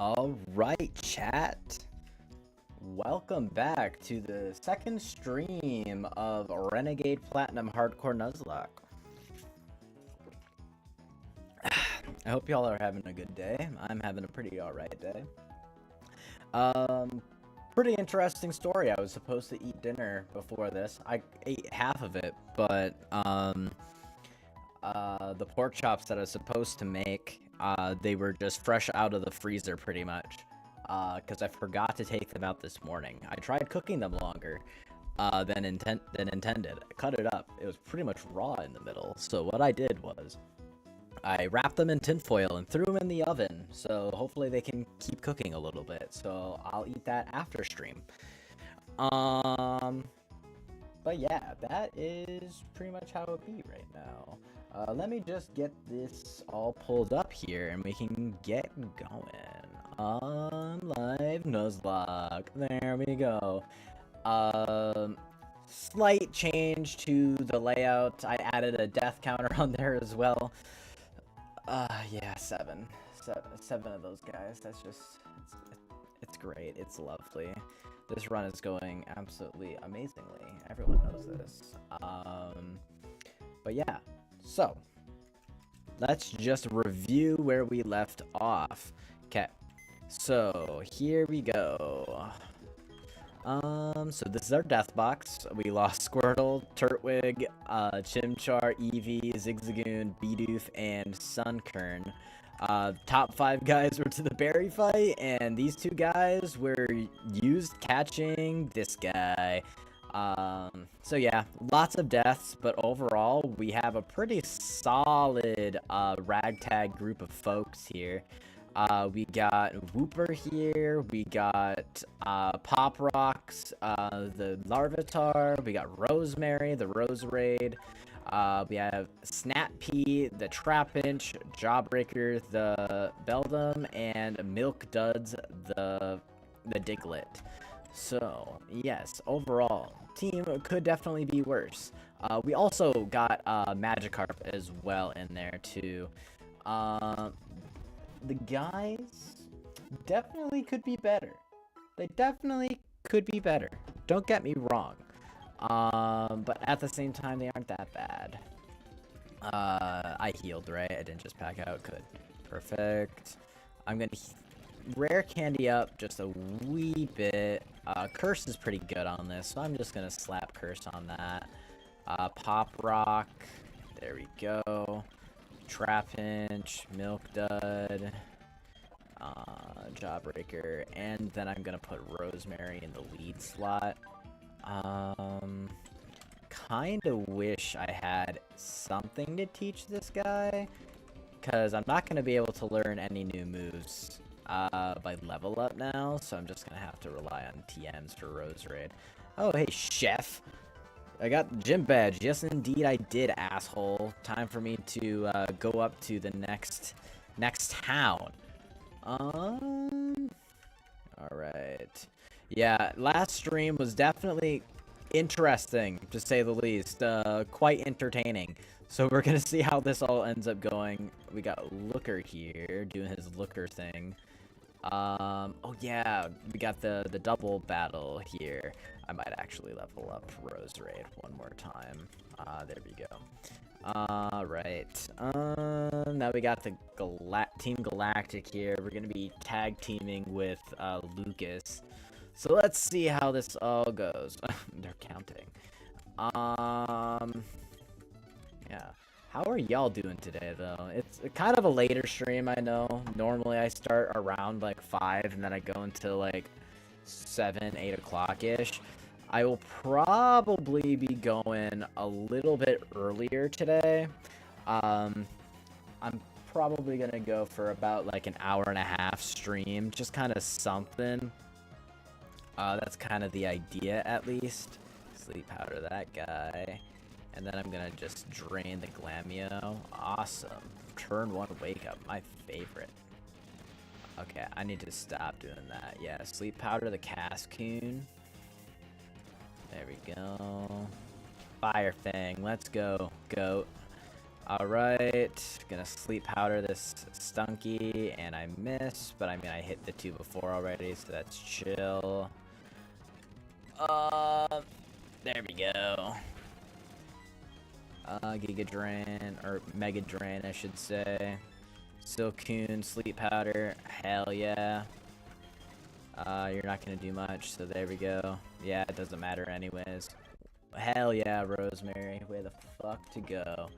All right, chat. Welcome back to the second stream of Renegade Platinum Hardcore Nuzlocke. I hope y'all are having a good day. I'm having a pretty alright day. Pretty interesting story. I was supposed to eat dinner before this. I ate half of it, but the pork chops that I was supposed to make, they were just fresh out of the freezer pretty much. Because I forgot to take them out this morning. I tried cooking them longer than intended. I cut it up. It was pretty much raw in the middle. So what I did was I wrapped them in tinfoil and threw them in the oven. So hopefully they can keep cooking a little bit. So I'll eat that after stream. But yeah, that is pretty much how it be right now. Let me just get this all pulled up here and we can get going. Live Nuzlocke. There we go. Slight change to the layout. I added a death counter on there as well. Yeah, seven of those guys. That's just, it's great. It's lovely. This run is going absolutely amazingly. Everyone knows this. But yeah, so let's just review where we left off. Okay, so here we go. So this is our death box. We lost Squirtle, Turtwig, Chimchar, Eevee, Zigzagoon, Bidoof, and Sunkern. Top 5 guys were to the berry fight, and these 2 guys were used catching this guy. So yeah, lots of deaths, but overall, we have a pretty solid, ragtag group of folks here. We got Wooper here, we got, Pop Rocks, the Larvitar, we got Rosemary, the Rose Raid, we have Snap Pea, the Trapinch, Jawbreaker, the Beldum, and Milk Duds, the Diglett. So, yes, overall, team could definitely be worse. We also got, Magikarp as well in there, too. The guys definitely could be better. They definitely could be better. Don't get me wrong. But at the same time, they aren't that bad. I healed, right? I didn't just pack out. Good. Perfect. I'm gonna rare candy up just a wee bit. Curse is pretty good on this, so I'm just gonna slap Curse on that. Pop Rock. There we go. Trapinch, Milk Dud, Jawbreaker, and then I'm gonna put Rosemary in the lead slot. Kinda wish I had something to teach this guy, because I'm not gonna be able to learn any new moves by level up now, so I'm just gonna have to rely on TMs for Rose Raid. Oh, hey, Chef! I got the gym badge. Yes, indeed, I did, asshole. Time for me to go up to the next town. All right. Yeah, last stream was definitely interesting, to say the least. Quite entertaining. So we're gonna see how this all ends up going. We got Looker here doing his Looker thing. Oh yeah, we got the double battle here. I might actually level up Rose Raid one more time. There we go. Alright. Now we got the Team Galactic here. We're gonna be tag teaming with Lucas. So let's see how this all goes. They're counting. Yeah. How are y'all doing today, though? It's kind of a later stream, I know. Normally I start around like 5 and then I go until like 7, 8 o'clock-ish. I will probably be going a little bit earlier today. I'm probably gonna go for about like an hour and a half stream, just kind of something. That's kind of the idea, at least. Sleep powder that guy. And then I'm gonna just drain the Glamio. Awesome. Turn 1 wake up, my favorite. Okay, I need to stop doing that. Yeah, sleep powder the Cascoon. There we go. Fire Fang, let's go, goat. Alright, gonna sleep powder this Stunky, and I miss, but I mean I hit the 2 before already, so that's chill. There we go. Giga Drain, or Mega Drain, I should say. Silcoon, sleep powder, hell yeah. You're not gonna do much, so there we go. Yeah, it doesn't matter anyways. Hell yeah, Rosemary, where the fuck to go?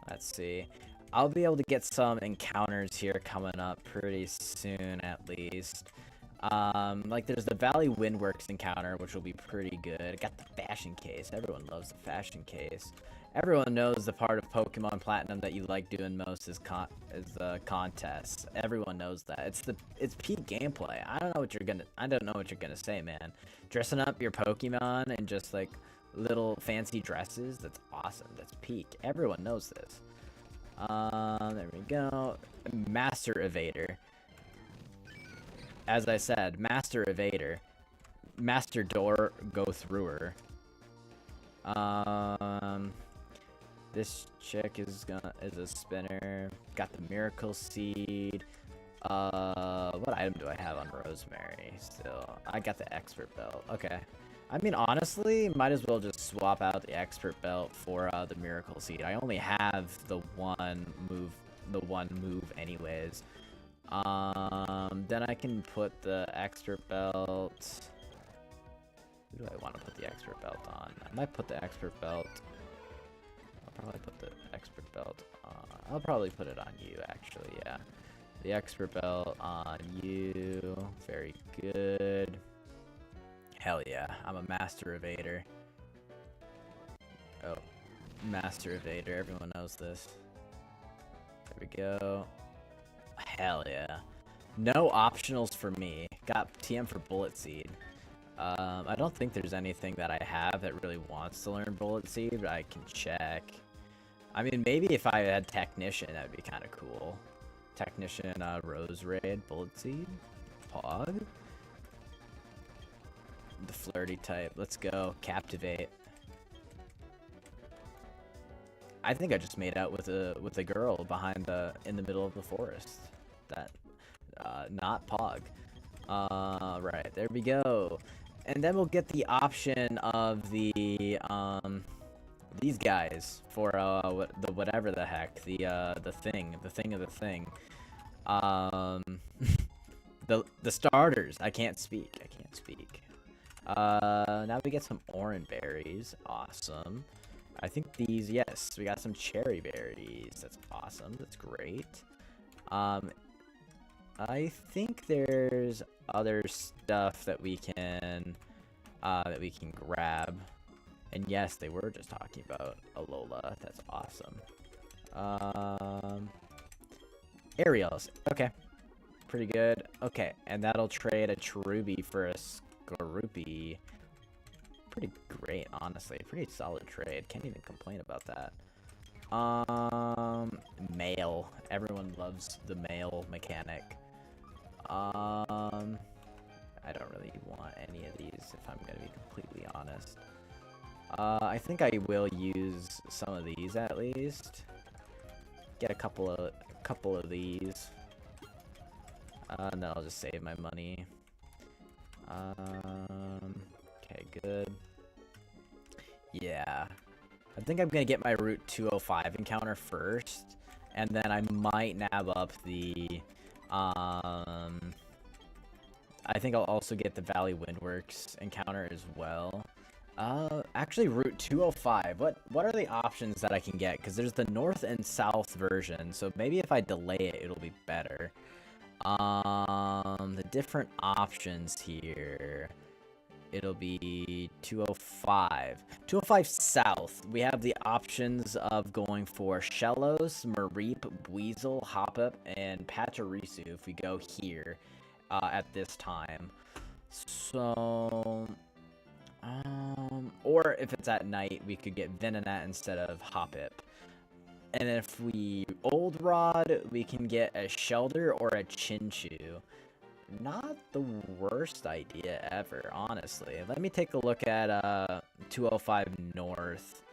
Let's see. I'll be able to get some encounters here coming up pretty soon, at least. Like there's the Valley Windworks encounter, which will be pretty good. Got the fashion case. Everyone loves the fashion case. Everyone knows the part of Pokemon Platinum that you like doing most is the contests. Everyone knows that. It's peak gameplay. I don't know what you're gonna say, man. Dressing up your Pokemon in just like little fancy dresses, that's awesome. That's peak. Everyone knows this. There we go. Master Evader. As I said, Master Evader. Master Door Go Througher. This chick is a spinner. Got the Miracle Seed. What item do I have on Rosemary still? I got the Expert Belt. Okay. I mean, honestly, might as well just swap out the Expert Belt for the Miracle Seed. I only have the one move anyways. Then I can put the Expert Belt. Who do I want to put the Expert Belt on? I might put the Expert Belt. I'll probably put the Expert Belt on. I'll probably put it on you, actually, yeah. The Expert Belt on you. Very good. Hell yeah, I'm a Master Evader. Oh, Master Evader, everyone knows this. There we go. Hell yeah. No optionals for me. Got TM for Bullet Seed. I don't think there's anything that I have that really wants to learn Bullet Seed, but I can check. I mean, maybe if I had Technician, that would be kind of cool. Technician, Rose Raid, Bullet Seed, Pog. The flirty type. Let's go. Captivate. I think I just made out with a girl in the middle of the forest. That not Pog. Right, there we go. And then we'll get the option of the these guys for whatever the heck, the thing of the thing. The starters. I can't speak. Now we get some orange berries. Awesome. I think these, yes, we got some cherry berries. That's awesome. That's great. I think there's other stuff that we can grab. And yes, they were just talking about Alola. That's awesome. Aerials. Okay. Pretty good. Okay, and that'll trade a Cherubi for a Skorupi. Pretty great, honestly. Pretty solid trade. Can't even complain about that. Mail. Everyone loves the mail mechanic. I don't really want any of these, if I'm gonna be completely honest. I think I will use some of these at least. Get a couple of these. And then I'll just save my money. Okay, good. Yeah. I think I'm gonna get my Route 205 encounter first, and then I might nab up the, I think I'll also get the Valley Windworks encounter as well. Actually, Route 205, what are the options that I can get? Because there's the north and south version, so maybe if I delay it, it'll be better. The different options here, it'll be 205. 205 south, we have the options of going for Shellos, Mareep, Buizel, Hoppip, and Pachirisu if we go here at this time. So, or if it's at night, we could get Venonat instead of Hoppip. And if we Old Rod, we can get a Shelter or a Chinchu. Not the worst idea ever, honestly. Let me take a look at 205 North.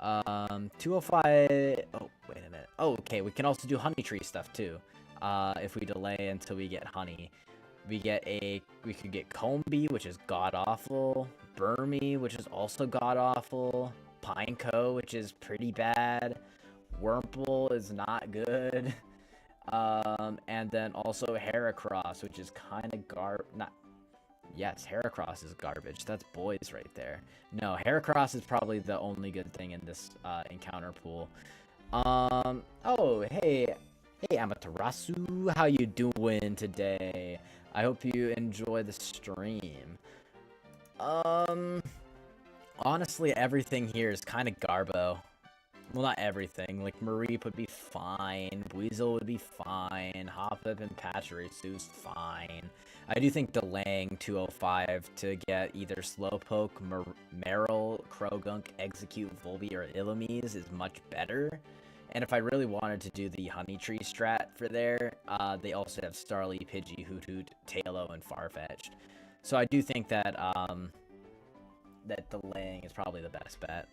205. Oh, wait a minute. Oh, okay. We can also do honey tree stuff too. If we delay until we get honey, we could get Combi, which is god awful. Burmy, which is also god awful. Pineco, which is pretty bad. Wurmple is not good. And then also Heracross, which is kind of not. Yes, Heracross is garbage. That's boys right there. No, Heracross is probably the only good thing in this encounter pool. Oh, hey, Amaterasu, how you doing today? I hope you enjoy the stream. Honestly, everything here is kind of garbo. Well, not everything. Like, Mareep would be fine. Weasel would be fine. Hoppip and Pachirisu's fine. I do think delaying 205 to get either Slowpoke, Meryl, Krogunk, Execute, Volby, or Illumise is much better. And if I really wanted to do the Honey Tree strat for there, they also have Starly, Pidgey, Hoothoot, Tailo, and Farfetch'd. So I do think that that delaying is probably the best bet.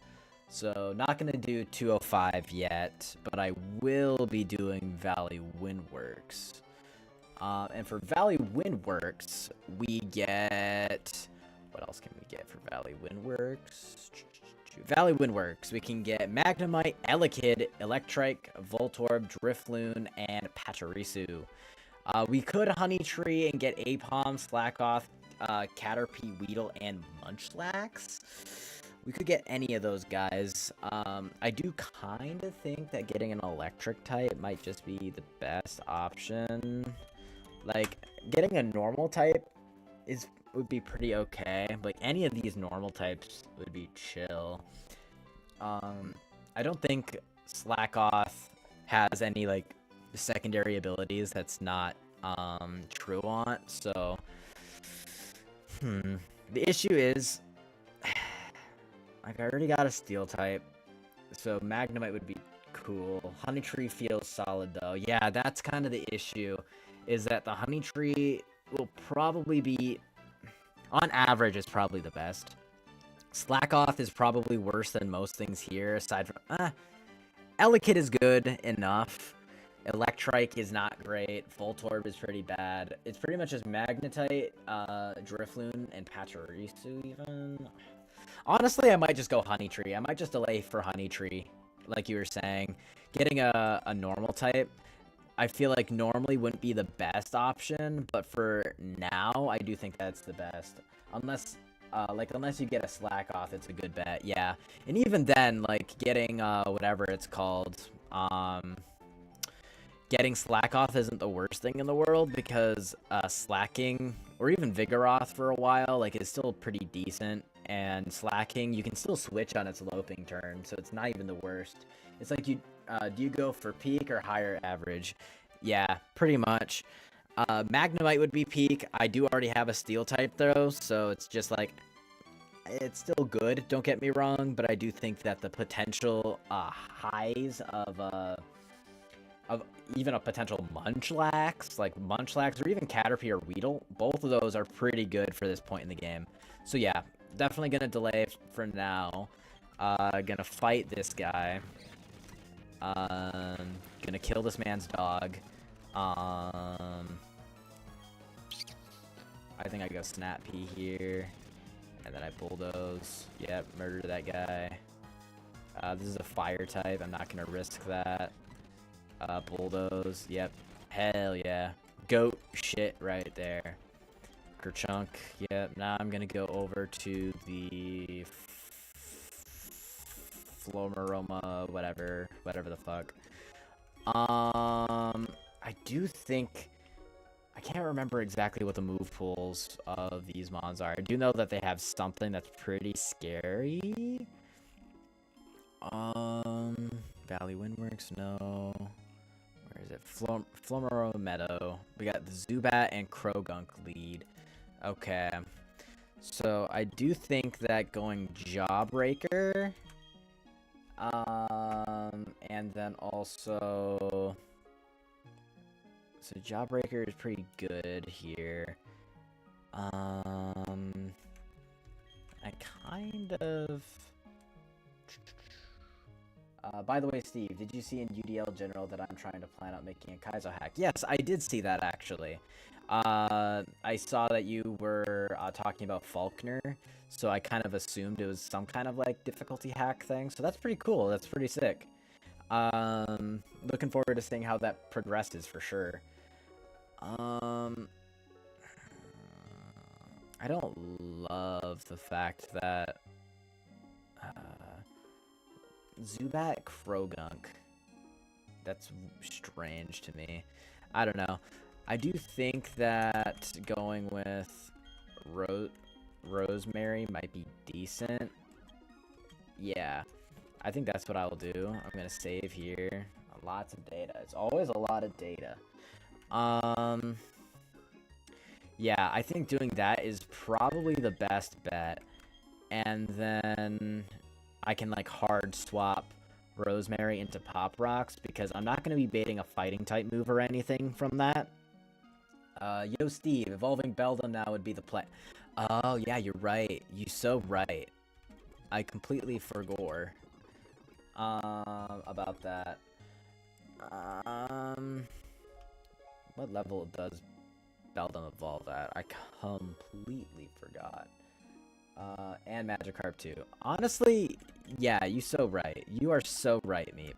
So not gonna do 205 yet, but I will be doing Valley Windworks. And for Valley Windworks, we get... What else can we get for Valley Windworks? Valley Windworks, we can get Magnemite, Elekid, Electrike, Voltorb, Drifloon, and Pachirisu. We could Honey Tree and get Apom, Slackoth, Caterpie, Weedle, and Munchlax. We could get any of those guys. I do kind of think that getting an electric type might just be the best option. Like, getting a normal type would be pretty okay. Like, any of these normal types would be chill. I don't think Slackoth has any, like, secondary abilities that's not, Truant, so... The issue is... Like, I already got a Steel type, so Magnemite would be cool. Honey Tree feels solid, though. Yeah, that's kind of the issue, is that the Honey Tree will probably be... On average, is probably the best. Slackoth is probably worse than most things here, aside from... Elekid is good enough. Electrike is not great. Voltorb is pretty bad. It's pretty much just Magnetite, Drifloon, and Pachirisu, even. Honestly, I might just go Honey Tree. I might just delay for Honey Tree, like you were saying. Getting a normal type, I feel like normally wouldn't be the best option, but for now, I do think that's the best. Unless you get a Slackoth, it's a good bet, yeah. And even then, like, getting, whatever it's called, getting Slackoth isn't the worst thing in the world, because, Slacking, or even Vigoroth for a while, like, is still pretty decent. And Slacking, you can still switch on its loping turn, so it's not even the worst. It's like, do you go for peak or higher average? Yeah, pretty much. Magnemite would be peak. I do already have a Steel type, though, so it's just like, it's still good, don't get me wrong, but I do think that the potential highs of even a potential Munchlax, like Munchlax, or even Caterpie or Weedle, both of those are pretty good for this point in the game. So yeah, definitely gonna delay for now. Gonna fight this guy. Gonna kill this man's dog. I think I go Snap Pea here. And then I bulldoze. Yep, murder that guy. This is a fire type. I'm not gonna risk that. Bulldoze. Yep. Hell yeah. Goat shit right there. Kerchunk. Yep. Now I'm gonna go over to the Flomaroma, whatever the fuck. I do think, I can't remember exactly what the move pools of these mons are. I do know that they have something that's pretty scary. Valley Windworks, no. Where is it? Flomero Meadow. We got the Zubat and Krogunk lead. Okay. So I do think that going Jawbreaker, and then also, so Jawbreaker is pretty good here. I kind of, By the way, Steve, did you see in UDL General that I'm trying to plan out making a Kaizo hack? Yes, I did see that, actually. I saw that you were talking about Faulkner, so I kind of assumed it was some kind of, like, difficulty hack thing. So that's pretty cool. That's pretty sick. Looking forward to seeing how that progresses, for sure. I don't love the fact that Zubat Krogunk. That's strange to me. I don't know. I do think that going with Rosemary might be decent. Yeah, I think that's what I'll do. I'm gonna save here. Lots of data. It's always a lot of data. Yeah, I think doing that is probably the best bet. And then I can, like, hard swap Rosemary into Pop Rocks, because I'm not going to be baiting a fighting type move or anything from that. Yo, Steve, evolving Beldum now would be the play. Oh, yeah, you're right. You're so right. I completely forgot about that. What level does Beldum evolve at? I completely forgot. And Magikarp too. Honestly, yeah, you so right. You are so right, Meep.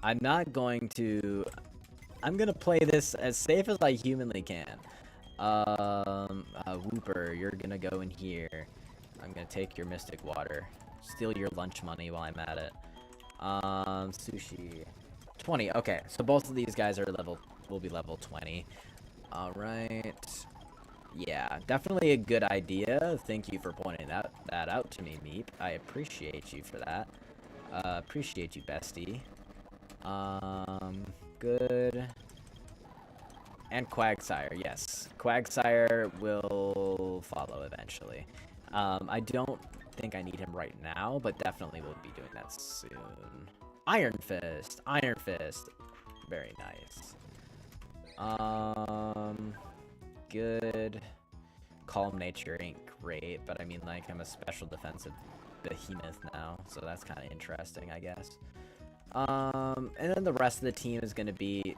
I'm not going to... I'm gonna play this as safe as I humanly can. Whooper, you're gonna go in here. I'm gonna take your Mystic Water. Steal your lunch money while I'm at it. Sushi. 20, okay. So both of these guys are will be level 20. Alright. Yeah, definitely a good idea. Thank you for pointing that out to me, Meep. I appreciate you for that. Appreciate you, bestie. Good. And Quagsire, yes. Quagsire will follow eventually. I don't think I need him right now, but definitely will be doing that soon. Iron Fist! Iron Fist! Very nice. Good. Calm Nature ain't great, but I mean, like, I'm a special defensive behemoth now, so that's kind of interesting, I guess. And then the rest of the team is going to be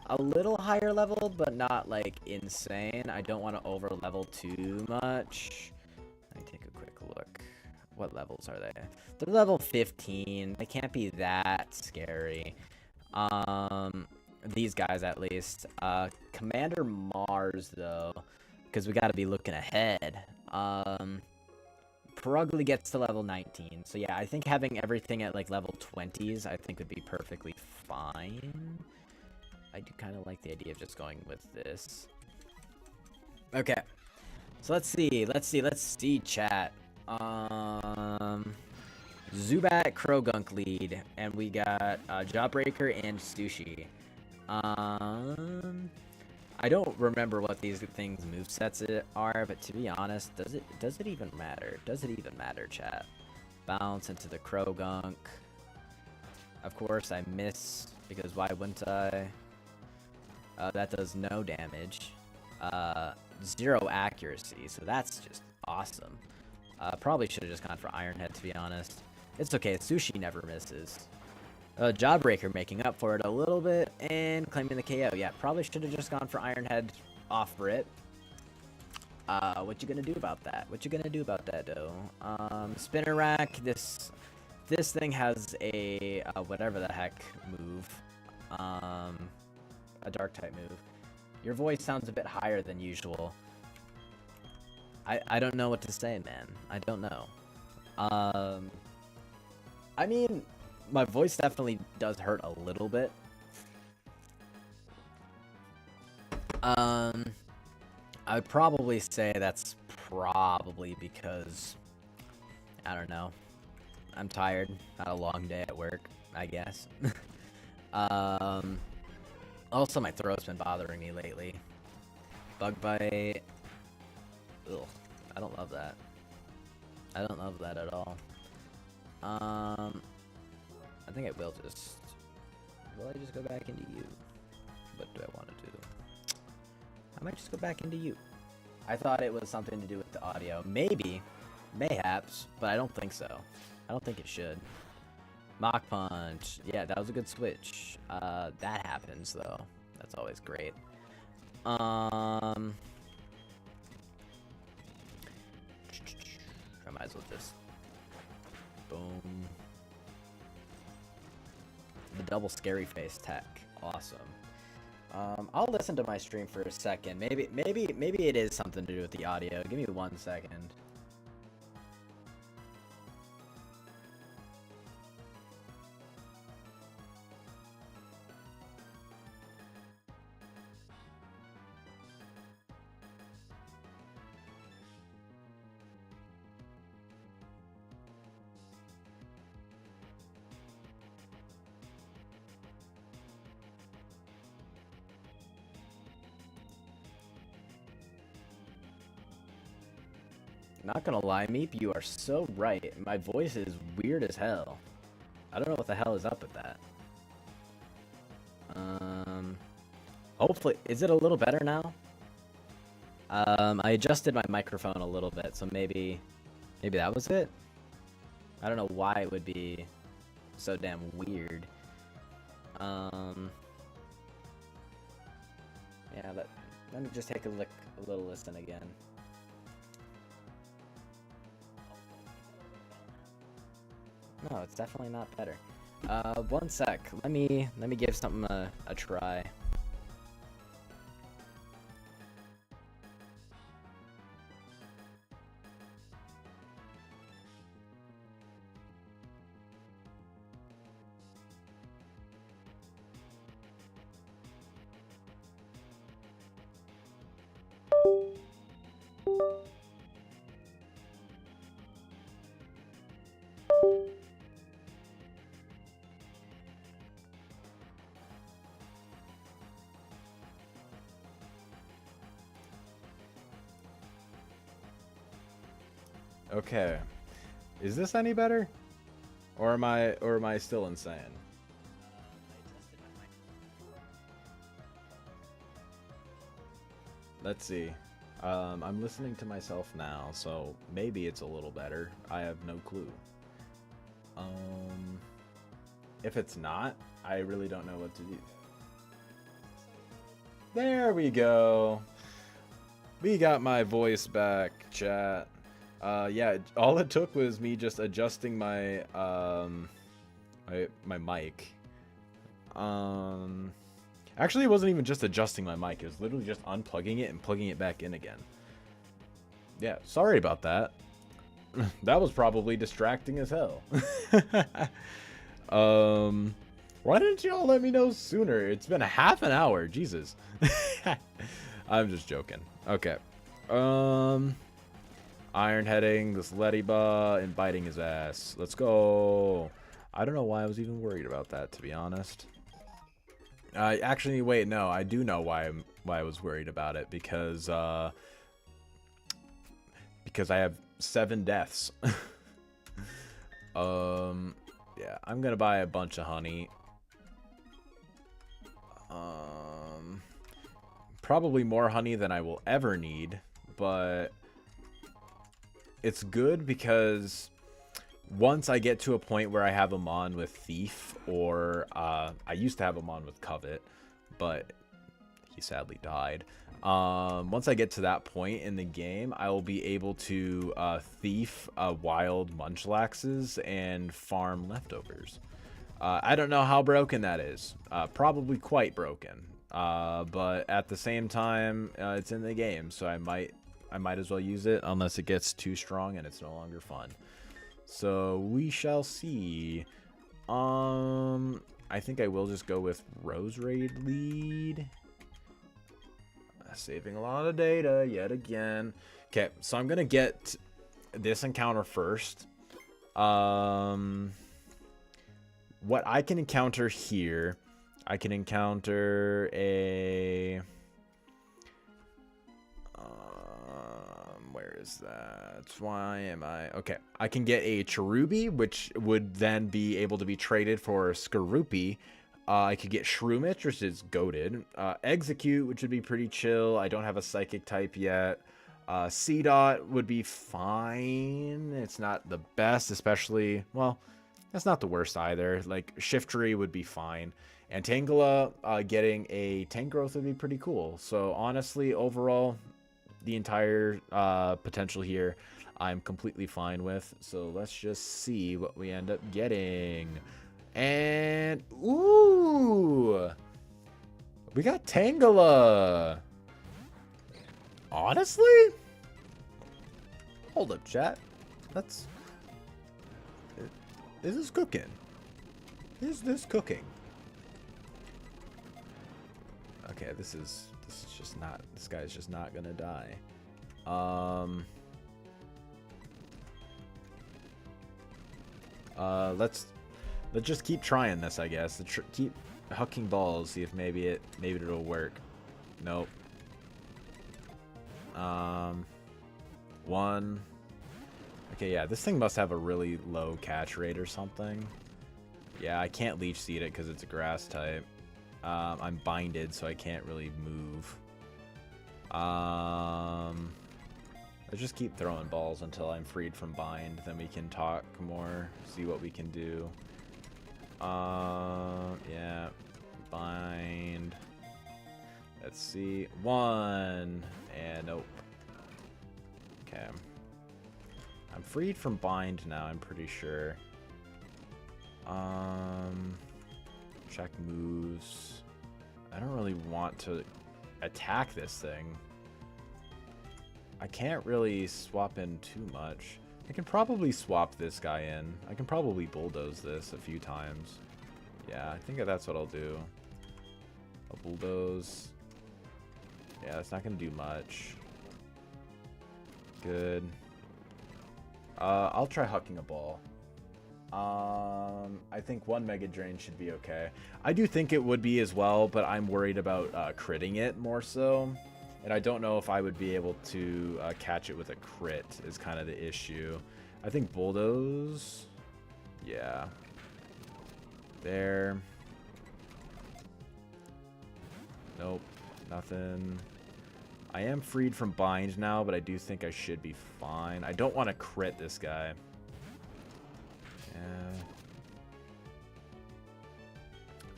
a little higher level, but not, like, insane. I don't want to over-level too much. Let me take a quick look. What levels are they? They're level 15. They can't be that scary. These guys, at least. Commander Mars, though, because we got to be looking ahead. Perugly gets to level 19. So, yeah, I think having everything at, like, level 20s, I think would be perfectly fine. I do kind of like the idea of just going with this. Okay. So, let's see, chat. Zubat, Krogunk lead, and we got Jawbreaker and Sushi. I don't remember what these things movesets are, but to be honest, does it even matter? Does it even matter, chat? Bounce into the Krogunk. Of course, I miss, because why wouldn't I? That does no damage. 0 accuracy, so that's just awesome. Probably should have just gone for Iron Head, to be honest. It's okay, Sushi never misses. Jawbreaker making up for it a little bit and claiming the KO. Yeah, probably should have just gone for Iron Head off Brit. What you gonna do about that? What you gonna do about that, though? Spinner Rack. This thing has a whatever the heck move. A Dark type move. Your voice sounds a bit higher than usual. I don't know what to say, man. I don't know. I mean, my voice definitely does hurt a little bit. I'd probably say that's probably because, I don't know, I'm tired. Had a long day at work, I guess. Also, my throat's been bothering me lately. Bug bite. Ugh, I don't love that. I don't love that at all. I think I will just... Will I just go back into you? What do I want to do? I might just go back into you. I thought it was something to do with the audio. Maybe. Mayhaps. But I don't think so. I don't think it should. Mach Punch. Yeah, that was a good switch. That happens, though. That's always great. I might as well just... Boom. The double scary face tech. Awesome. I'll listen to my stream for a second. Maybe it is something to do with the audio. Give me 1 second. Not gonna lie, Meep, you are so right. My voice is weird as hell. I don't know what the hell is up with that. Hopefully, is it a little better now? I adjusted my microphone a little bit, so maybe that was it? I don't know why it would be so damn weird. Yeah, let me just take a little listen again. No, it's definitely not better. 1 sec. Let me give something a try. Okay, is this any better, or am I still insane? Let's see. I'm listening to myself now, so maybe it's a little better. I have no clue. If it's not, I really don't know what to do. There we go. We got my voice back, chat. Yeah, all it took was me just adjusting my my mic. Actually, it wasn't even just adjusting my mic. It was literally just unplugging it and plugging it back in again. Yeah, sorry about that. That was probably distracting as hell. Why didn't y'all let me know sooner? It's been a half an hour. Jesus. I'm just joking. Okay. Iron heading this Lettyba and biting his ass. Let's go. I don't know why I was even worried about that, to be honest. Actually, wait, no, I do know why I was worried about it, because I have 7 deaths. Yeah, I'm gonna buy a bunch of honey. Probably more honey than I will ever need, but it's good because once I get to a point where I have him on with Thief, or I used to have him on with Covet, but he sadly died. Once I get to that point in the game, I will be able to Thief wild Munchlaxes and farm leftovers. I don't know how broken that is. Probably quite broken. But at the same time, it's in the game, so I might as well use it unless it gets too strong and it's no longer fun. So we shall see. I think I will just go with Rose Raid lead. Saving a lot of data yet again. Okay, so I'm gonna get this encounter first. What I can encounter here, I can encounter a... where is that? Why am I... Okay, I can get a Cherubi, which would then be able to be traded for Skorupi. I could get Shroomish, which is goated. Execute, which would be pretty chill. I don't have a Psychic type yet. C-Dot would be fine. It's not the best, especially... Well, That's not the worst either. Like, Shiftry would be fine. And Tangela, getting a tank growth would be pretty cool. So, honestly, overall, the entire potential here, I'm completely fine with. So, let's just see what we end up getting. And, ooh! We got Tangela! Honestly? Hold up, chat. That's... Is this cooking? Is this cooking? Okay, this is just not, this guy's just not gonna die. Let's just keep trying this, I guess. Keep hucking balls, see if maybe it'll work. Nope. One. Okay, yeah, this thing must have a really low catch rate or something. Yeah, I can't leech seed it because it's a grass type. I'm binded, so I can't really move. I just keep throwing balls until I'm freed from bind. Then we can talk more, see what we can do. Yeah, bind. Let's see. One, and nope. Okay. I'm freed from bind now, I'm pretty sure. Check moves. I don't really want to attack this thing. I can't really swap in too much. I can probably swap this guy in. I can probably bulldoze this a few times. Yeah, I think that's what I'll do. I'll bulldoze. Yeah, that's not going to do much. Good. I'll try hucking a ball. I think one Mega Drain should be okay. I do think it would be as well, but I'm worried about critting it more so. And I don't know if I would be able to catch it with a crit is kind of the issue. I think Bulldoze. Yeah. There. Nope. Nothing. I am freed from bind now, but I do think I should be fine. I don't want to crit this guy.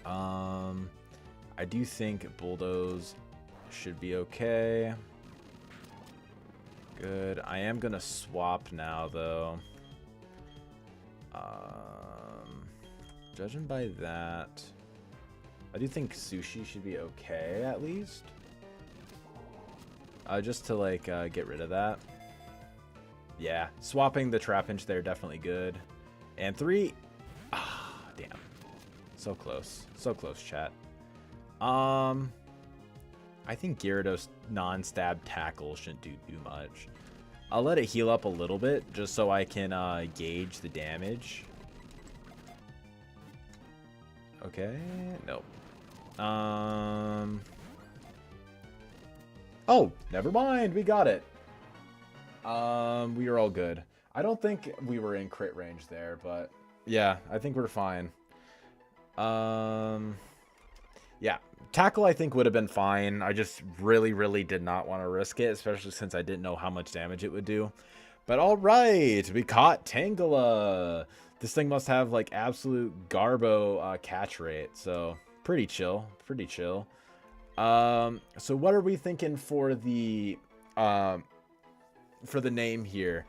I do think Bulldoze should be okay. Good. I am gonna swap now, though. Judging by that, I do think Sushi should be okay, at least. Just to, like, get rid of that. Yeah, swapping the Trapinch there, definitely good. And 3. Ah, damn. So close. So close, chat. I think Gyarados non-stab tackle shouldn't do too much. I'll let it heal up a little bit, just so I can gauge the damage. Okay, nope. Oh, never mind, we got it. We are all good. I don't think we were in crit range there, but yeah, I think we're fine. Yeah, tackle I think would have been fine. I just really did not want to risk it, especially since I didn't know how much damage it would do. But all right, we caught Tangela. This thing must have like absolute garbo catch rate, so pretty chill, pretty chill. So what are we thinking for the name here?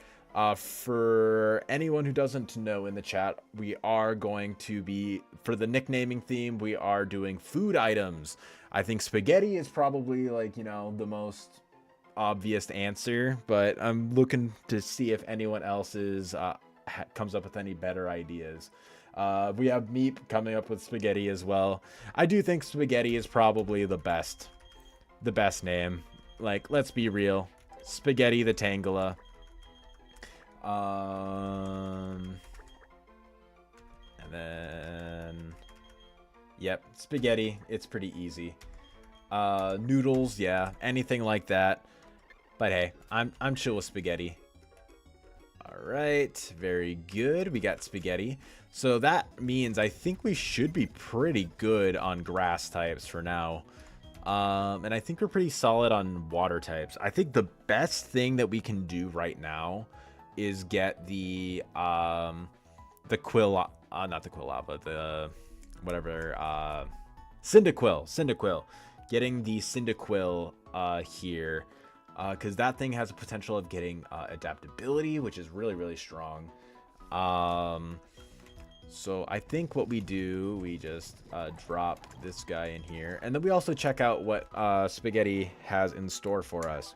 For anyone who doesn't know in the chat, we are going to be, for the nicknaming theme, we are doing food items. I think spaghetti is probably, like, you know, the most obvious answer, but I'm looking to see if anyone else is comes up with any better ideas. We have Meep coming up with spaghetti as well. I do think spaghetti is probably the best name. Like, let's be real. Spaghetti the Tangela. And then, yep, spaghetti. It's pretty easy. Noodles, yeah, anything like that. But hey, I'm chill with spaghetti. All right, very good. We got spaghetti. So that means I think we should be pretty good on grass types for now. And I think we're pretty solid on water types. I think the best thing that we can do right now is get the not the Quilava, the whatever, Cyndaquil. Getting the Cyndaquil here, because that thing has a potential of getting adaptability, which is really, really strong. So I think what we do, we just drop this guy in here, and then we also check out what Spaghetti has in store for us.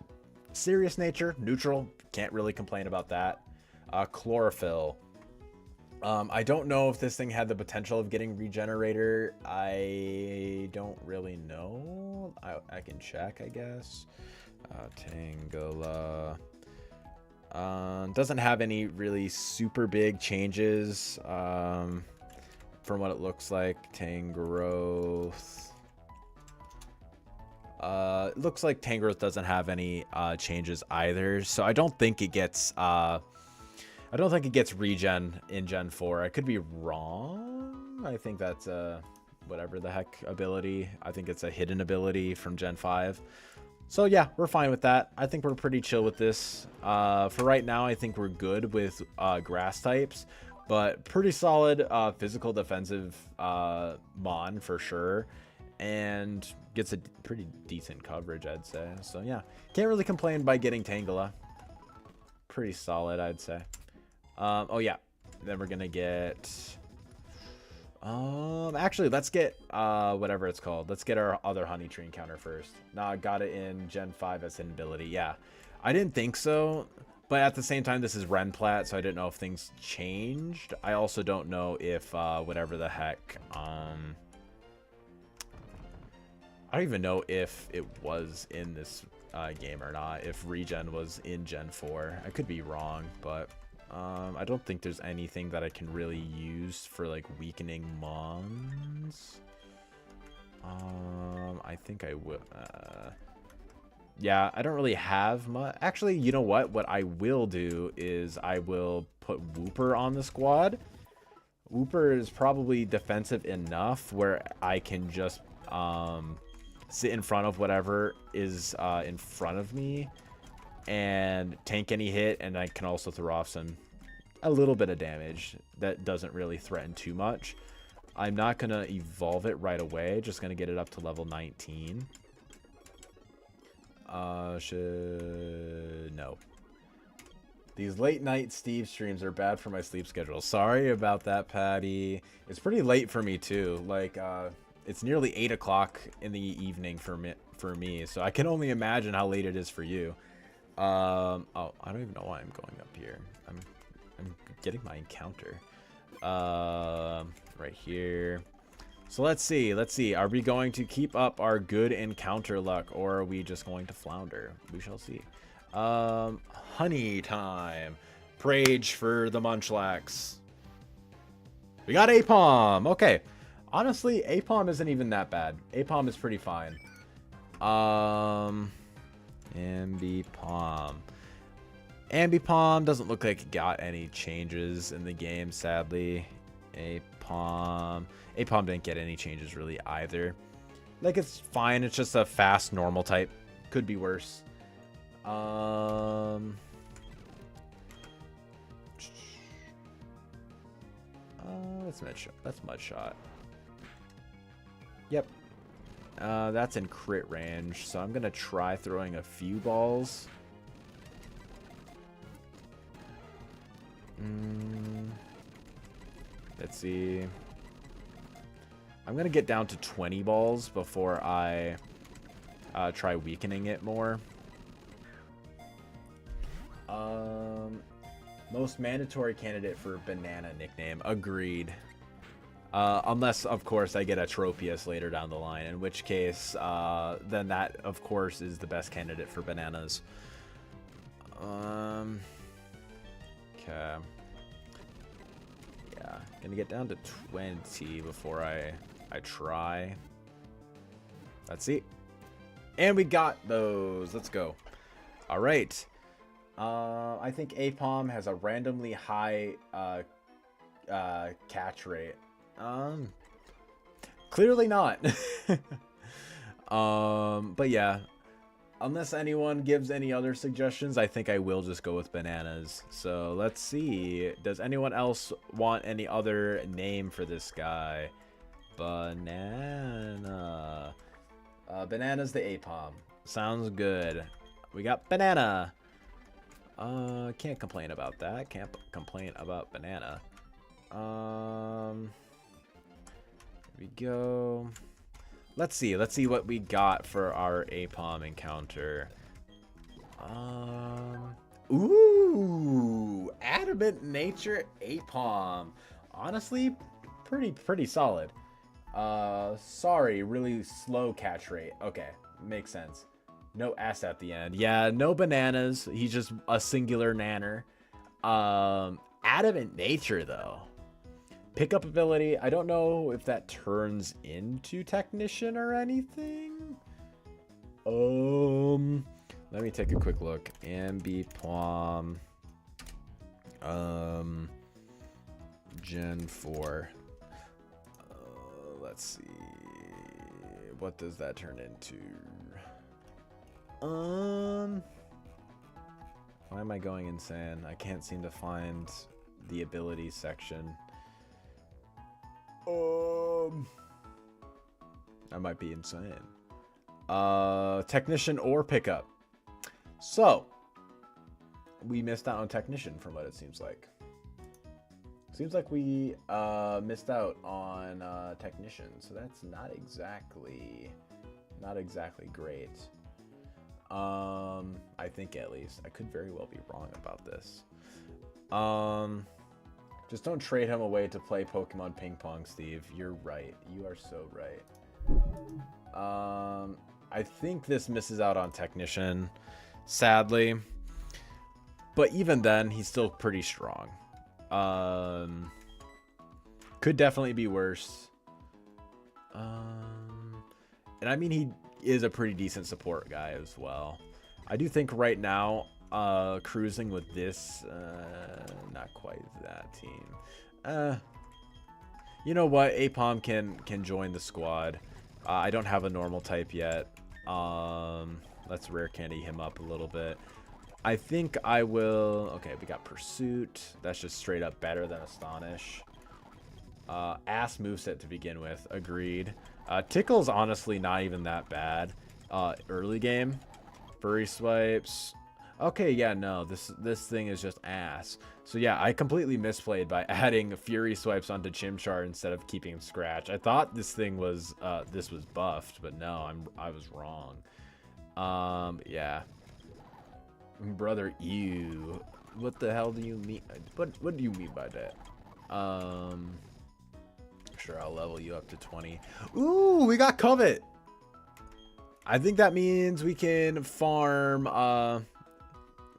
Serious nature, neutral, can't really complain about that. Chlorophyll. I don't know if this thing had the potential of getting regenerator. I don't really know. I can check, I guess. Tangela. Doesn't have any really super big changes from what it looks like. Tangrowth. It looks like Tangrowth doesn't have any changes either, so I don't think it gets regen in Gen 4. I could be wrong. I think that's a whatever the heck ability. I think it's a hidden ability from Gen 5. So yeah, we're fine with that. I think we're pretty chill with this. For right now, I think we're good with grass types, but pretty solid physical defensive Mon for sure, and gets a pretty decent coverage, I'd say. So yeah, can't really complain by getting Tangela. Pretty solid, I'd say. Oh yeah, then we're gonna get actually let's get whatever it's called. Let's get our other honey tree encounter first. Nah, I got it in Gen 5 as hidden ability. Yeah, I didn't think so, but at the same time this is Renplat, so I didn't know if things changed. I also don't know if whatever the heck I don't even know if it was in this game or not, if regen was in Gen 4. I could be wrong, but I don't think there's anything that I can really use for like weakening mons. I think I will. Yeah, I don't really have much. Actually, you know what? What I will do is I will put Wooper on the squad. Wooper is probably defensive enough where I can just sit in front of whatever is in front of me and tank any hit, and I can also throw off a little bit of damage that doesn't really threaten too much. I'm not gonna evolve it right away, just gonna get it up to level 19. No. These late night Steve streams are bad for my sleep schedule. Sorry about that, Patty. It's pretty late for me too. Like it's nearly 8 o'clock in the evening for me, so I can only imagine how late it is for you. Oh, I don't even know why I'm going up here. I'm getting my encounter right here. So let's see, are we going to keep up our good encounter luck, or are we just going to flounder? We shall see. Honey time. Prage for the Munchlax. We got Apom. Okay, honestly, Apom isn't even that bad. Apom is pretty fine. Ambipom. Ambipom doesn't look like it got any changes in the game, sadly. Apom didn't get any changes really either. Like, it's fine. It's just a fast normal type. Could be worse. That's Mudshot. Yep. That's in crit range, so I'm gonna try throwing a few balls. Let's see. I'm gonna get down to 20 balls before I try weakening it more. Most mandatory candidate for banana nickname. Agreed. Unless, of course, I get a Tropius later down the line, in which case, then that, of course, is the best candidate for bananas. Okay. Yeah, gonna get down to 20 before I try. Let's see. And we got those. Let's go. All right. I think Apom has a randomly high catch rate. Clearly not. But yeah. Unless anyone gives any other suggestions, I think I will just go with bananas. So let's see. Does anyone else want any other name for this guy? Banana. Banana's the APOM. Sounds good. We got banana. Can't complain about that. Can't complain about banana. Here we go. Let's see what we got for our APOM encounter. Ooh, Adamant Nature APOM. Honestly, pretty solid. Sorry, really slow catch rate. Okay, makes sense. No S at the end. Yeah, no bananas. He's just a singular nanner. Adamant Nature though. Pickup ability, I don't know if that turns into Technician or anything. Let me take a quick look. Ambipom. Gen 4. Let's see. What does that turn into? Why am I going insane? I can't seem to find the ability section. I might be insane. Technician or pickup. So we missed out on Technician from what it seems like. Seems like we missed out on Technician, so that's not exactly great. I think at least. I could very well be wrong about this. Just don't trade him away to play Pokemon Ping Pong, Steve. You're right. You are so right. I think this misses out on Technician, sadly. But even then, he's still pretty strong. Could definitely be worse. And I mean, he is a pretty decent support guy as well. I do think right now, cruising with this, not quite that team. You know what? APOM can join the squad. I don't have a normal type yet. Let's rare candy him up a little bit. I think I will. Okay, we got Pursuit. That's just straight up better than Astonish. Ass moveset to begin with. Agreed. Tickle's honestly not even that bad. Early game. Furry Swipes. Okay, yeah, no, this thing is just ass. So yeah, I completely misplayed by adding Fury Swipes onto Chimchar instead of keeping him Scratch. I thought this thing was this was buffed, but no, I was wrong. Yeah. Brother, you. What the hell do you mean? What do you mean by that? Sure, I'll level you up to 20. Ooh, we got Covet. I think that means we can farm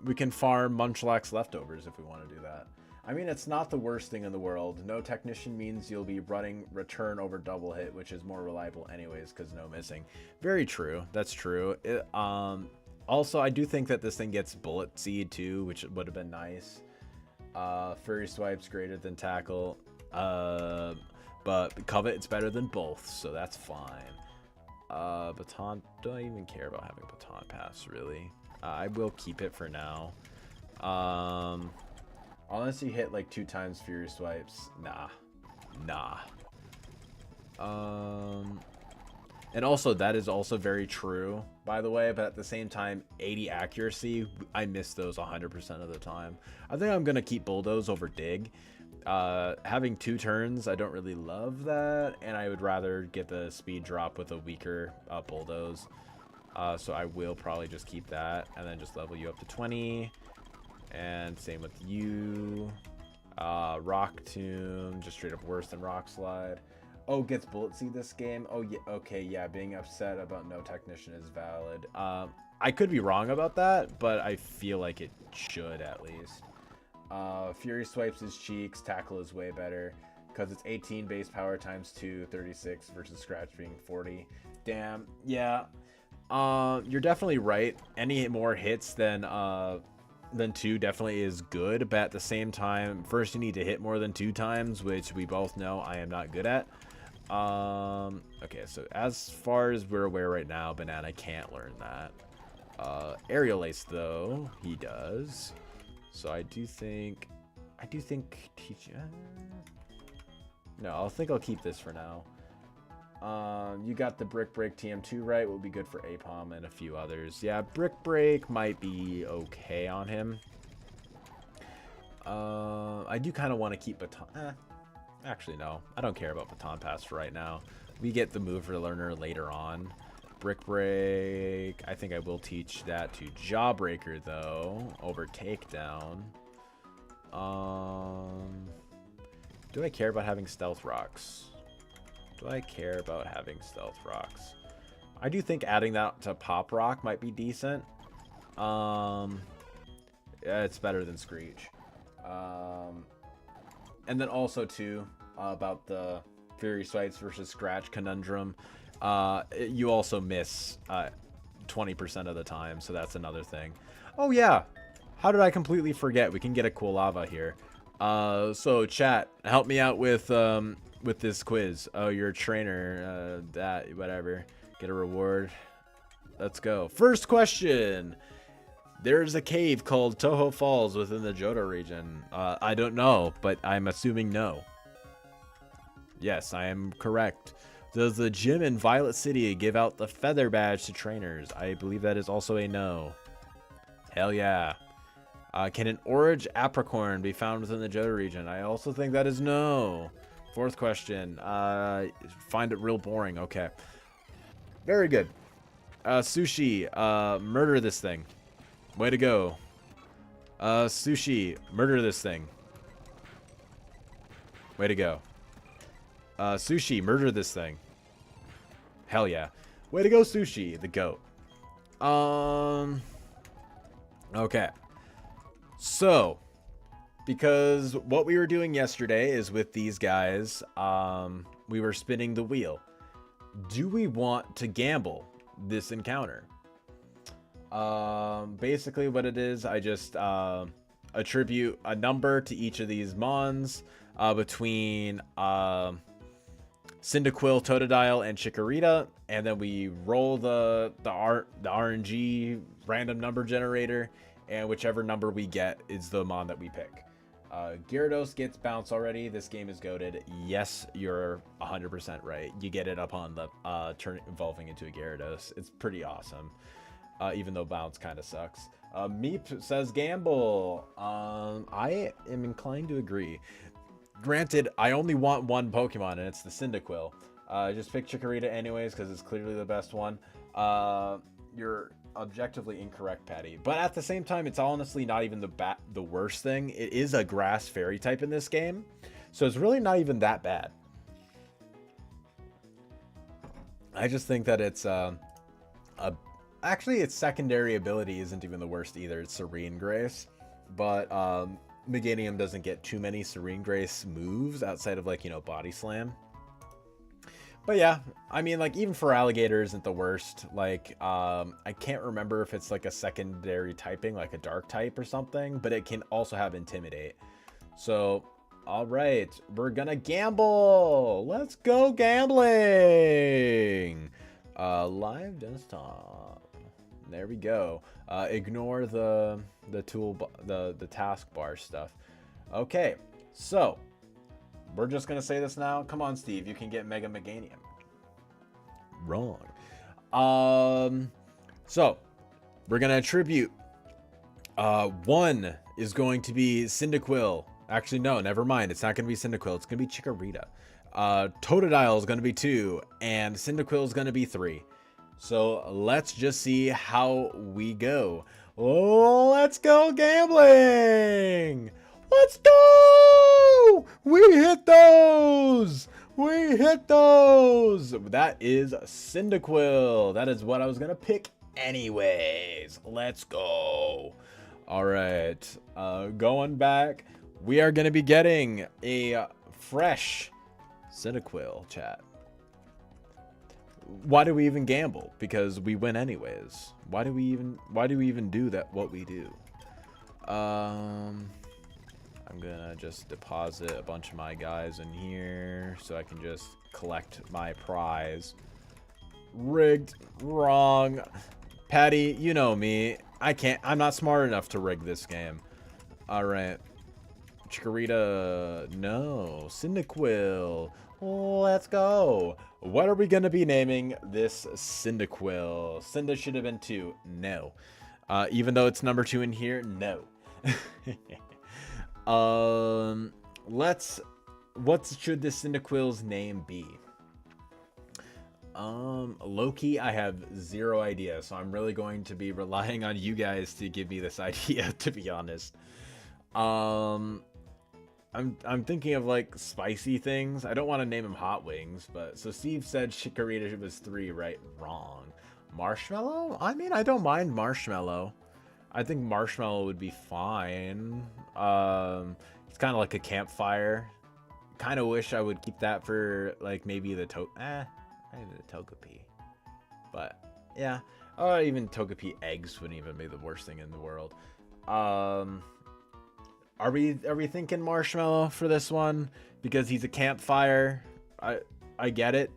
Munchlax's leftovers if we want to do that. I mean, it's not the worst thing in the world. No Technician means you'll be running return over double hit, which is more reliable anyways because no missing. Very true. That's true. Also, I do think that this thing gets Bullet Seed too, which would have been nice. Furry Swipes greater than Tackle. But Covet, it's better than both, so that's fine. Baton, don't even care about having Baton Pass, really. I will keep it for now. Unless you hit like 2 times Fury Swipes. Nah. And also, that is also very true, by the way, but at the same time, 80 accuracy, I miss those 100% of the time. I think I'm going to keep Bulldoze over Dig. Having 2 turns, I don't really love that, and I would rather get the speed drop with a weaker Bulldoze. So I will probably just keep that, and then just level you up to 20. And same with you. Rock Tomb, just straight up worse than Rock Slide. Oh, gets Bullet Seed this game? Oh, yeah, okay, yeah, being upset about no Technician is valid. I could be wrong about that, but I feel like it should at least. Fury Swipes his cheeks, Tackle is way better, because it's 18 base power times 2, 36, versus Scratch being 40. Damn, yeah. You're definitely right. Any more hits than 2 definitely is good, but at the same time, first you need to hit more than 2 times, which we both know I am not good at. Okay, so as far as we're aware right now, Banana can't learn that. Aerial Ace, though, he does. So I do think teach. No, I think I'll keep this for now. You got the Brick Break TM2 right. Will be good for APOM and a few others. Yeah, Brick Break might be okay on him. I do kind of want to keep Baton. Actually, no. I don't care about Baton Pass for right now. We get the Mover Learner later on. Brick Break. I think I will teach that to Jawbreaker, though, over Takedown. Do I care about having Stealth Rocks? Do I care about having Stealth Rocks? I do think adding that to Pop Rock might be decent. Yeah, it's better than Screech. And then also, too, about the Fury Swipes versus Scratch conundrum. You also miss 20% of the time, so that's another thing. Oh, yeah. How did I completely forget? We can get a cool lava here. So, chat, help me out with this quiz. Oh, you're a trainer. That, whatever. Get a reward. Let's go. First question. There's a cave called Toho Falls within the Johto region. I don't know, but I'm assuming no. Yes, I am correct. Does the gym in Violet City give out the feather badge to trainers? I believe that is also a no. Hell yeah. Can an orange apricorn be found within the Johto region? I also think that is no. Fourth question. Find it real boring. Okay. Very good. Sushi, murder this thing. Way to go. Sushi, murder this thing. Way to go. Sushi, murder this thing. Hell yeah. Way to go, Sushi, the goat. Okay. So, because what we were doing yesterday is with these guys, we were spinning the wheel. Do we want to gamble this encounter? Basically what it is, I just attribute a number to each of these mons between Cyndaquil, Totodile, and Chikorita, and then we roll the RNG random number generator, and whichever number we get is the mon that we pick. Gyarados gets bounced already. This game is goated. Yes, you're 100% right. You get it upon the turn evolving into a Gyarados. It's pretty awesome. Even though bounce kind of sucks. Meep says gamble. I am inclined to agree. Granted, I only want one Pokemon, and it's the Cyndaquil. Just pick Chikorita anyways, because it's clearly the best one. You're objectively incorrect, Patty. But at the same time, it's honestly not even the worst thing. It is a grass fairy type in this game, so it's really not even that bad. I just think that it's actually, its secondary ability isn't even the worst either. It's Serene Grace. But Meganium doesn't get too many Serene Grace moves outside of, like, you know, Body Slam. But yeah, I mean, like, even for Alligator isn't the worst. Like, I can't remember if it's like a secondary typing, like a dark type or something. But it can also have Intimidate. So, alright. We're gonna gamble! Let's go gambling! Live desktop. There we go. Ignore the taskbar stuff. Okay, so we're just gonna say this now. Come on, Steve, you can get Mega Meganium. Wrong. So we're gonna attribute. One is going to be Cyndaquil. Actually, no, never mind. It's not gonna be Cyndaquil. It's gonna be Chikorita. Totodile is gonna be 2, and Cyndaquil is gonna be 3. So let's just see how we go. Oh, let's go gambling! Let's go! We hit those! We hit those! That is Cyndaquil. That is what I was gonna pick anyways. Let's go. All right, going back, we are gonna be getting a fresh Cyndaquil, chat. Why do we even gamble? Because we win anyways. Why do we even do that, what we do? I'm gonna just deposit a bunch of my guys in here so I can just collect my prize. Rigged. Wrong. Patty, you know me. I'm not smart enough to rig this game. Alright. Chikorita, no. Cyndaquil, let's go. What are we going to be naming this Cyndaquil? Cinda should have been 2. No. Even though it's number 2 in here, no. What should this Cyndaquil's name be? Loki, I have 0 idea, so I'm really going to be relying on you guys to give me this idea, to be honest. I'm thinking of like spicy things. I don't want to name him Hot Wings, but so Steve said Chikorita was 3, right? Wrong. Marshmallow? I mean, I don't mind Marshmallow. I think Marshmallow would be fine. It's kind of like a campfire. Kind of wish I would keep that for like maybe the maybe the Togepi. But yeah, even Togepi eggs wouldn't even be the worst thing in the world. Are we thinking Marshmallow for this one because he's a campfire? I get it.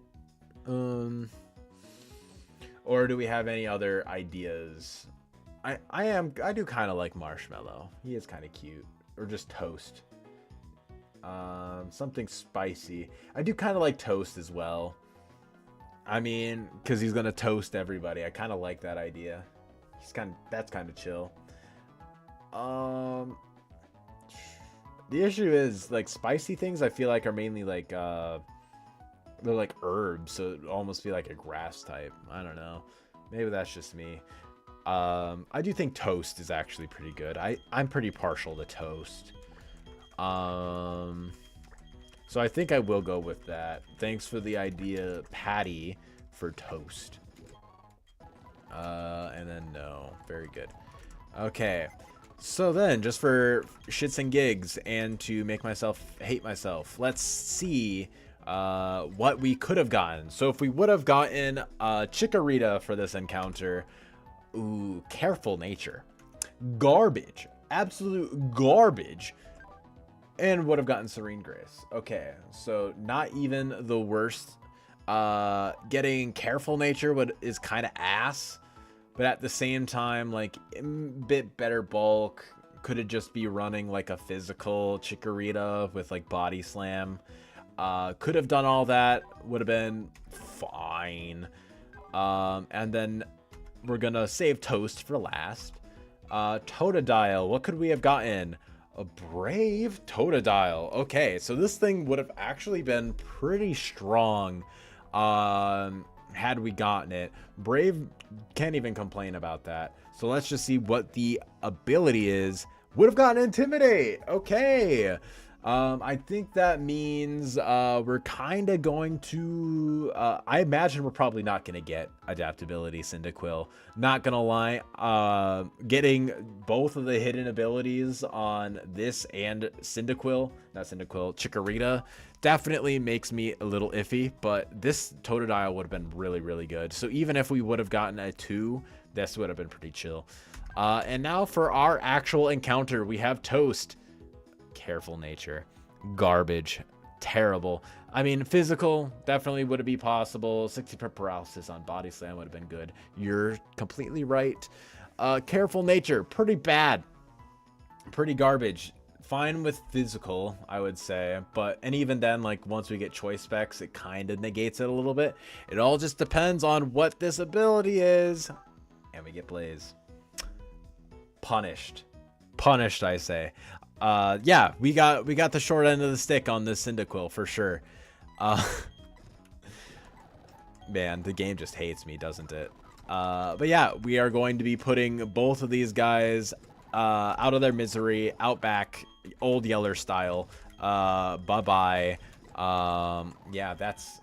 Or do we have any other ideas? I do kind of like Marshmallow. He is kind of cute. Or just Toast. Something spicy. I do kind of like Toast as well. I mean, because he's gonna toast everybody. I kind of like that idea. That's kind of chill. The issue is like spicy things. I feel like are mainly like they're like herbs, so it'd almost be like a grass type. I don't know. Maybe that's just me. I do think Toast is actually pretty good. I'm pretty partial to Toast. So I think I will go with that. Thanks for the idea, Patty, for Toast. And then no. Very good. Okay. So then, just for shits and gigs and to make myself hate myself, let's see what we could have gotten. So if we would have gotten Chikorita for this encounter, ooh, Careful Nature. Garbage. Absolute garbage. And would have gotten Serene Grace. Okay, so not even the worst. Getting Careful Nature is kind of ass, but at the same time, like a bit better bulk. Could it just be running like a physical Chikorita with like Body Slam? Could have done all that. Would have been fine. And then we're gonna save Toast for last. Totodile. What could we have gotten? A Brave Totodile. Okay, so this thing would have actually been pretty strong had we gotten it. Brave, can't even complain about that. So let's just see what the ability is. Would have gotten Intimidate. Okay. I think that means we're kind of going to... I imagine we're probably not going to get Adaptability Cyndaquil. Not going to lie. Getting both of the hidden abilities on this and Cyndaquil, not Cyndaquil, Chikorita, definitely makes me a little iffy. But this Totodile would have been really, really good. So even if we would have gotten a 2, this would have been pretty chill. And now for our actual encounter, we have Toast. Careful Nature. Garbage. Terrible. I mean, physical definitely would be possible. 60% paralysis on Body Slam would have been good. You're completely right. Careful Nature. Pretty bad. Pretty garbage. Fine with physical, I would say. And even then, like, once we get choice specs, it kind of negates it a little bit. It all just depends on what this ability is. And we get Blaze. Punished. Punished, I say. Yeah, we got the short end of the stick on this Cyndaquil for sure. Man, the game just hates me, doesn't it? But yeah, we are going to be putting both of these guys out of their misery, out back, old Yeller style. Bye-bye. Yeah, that's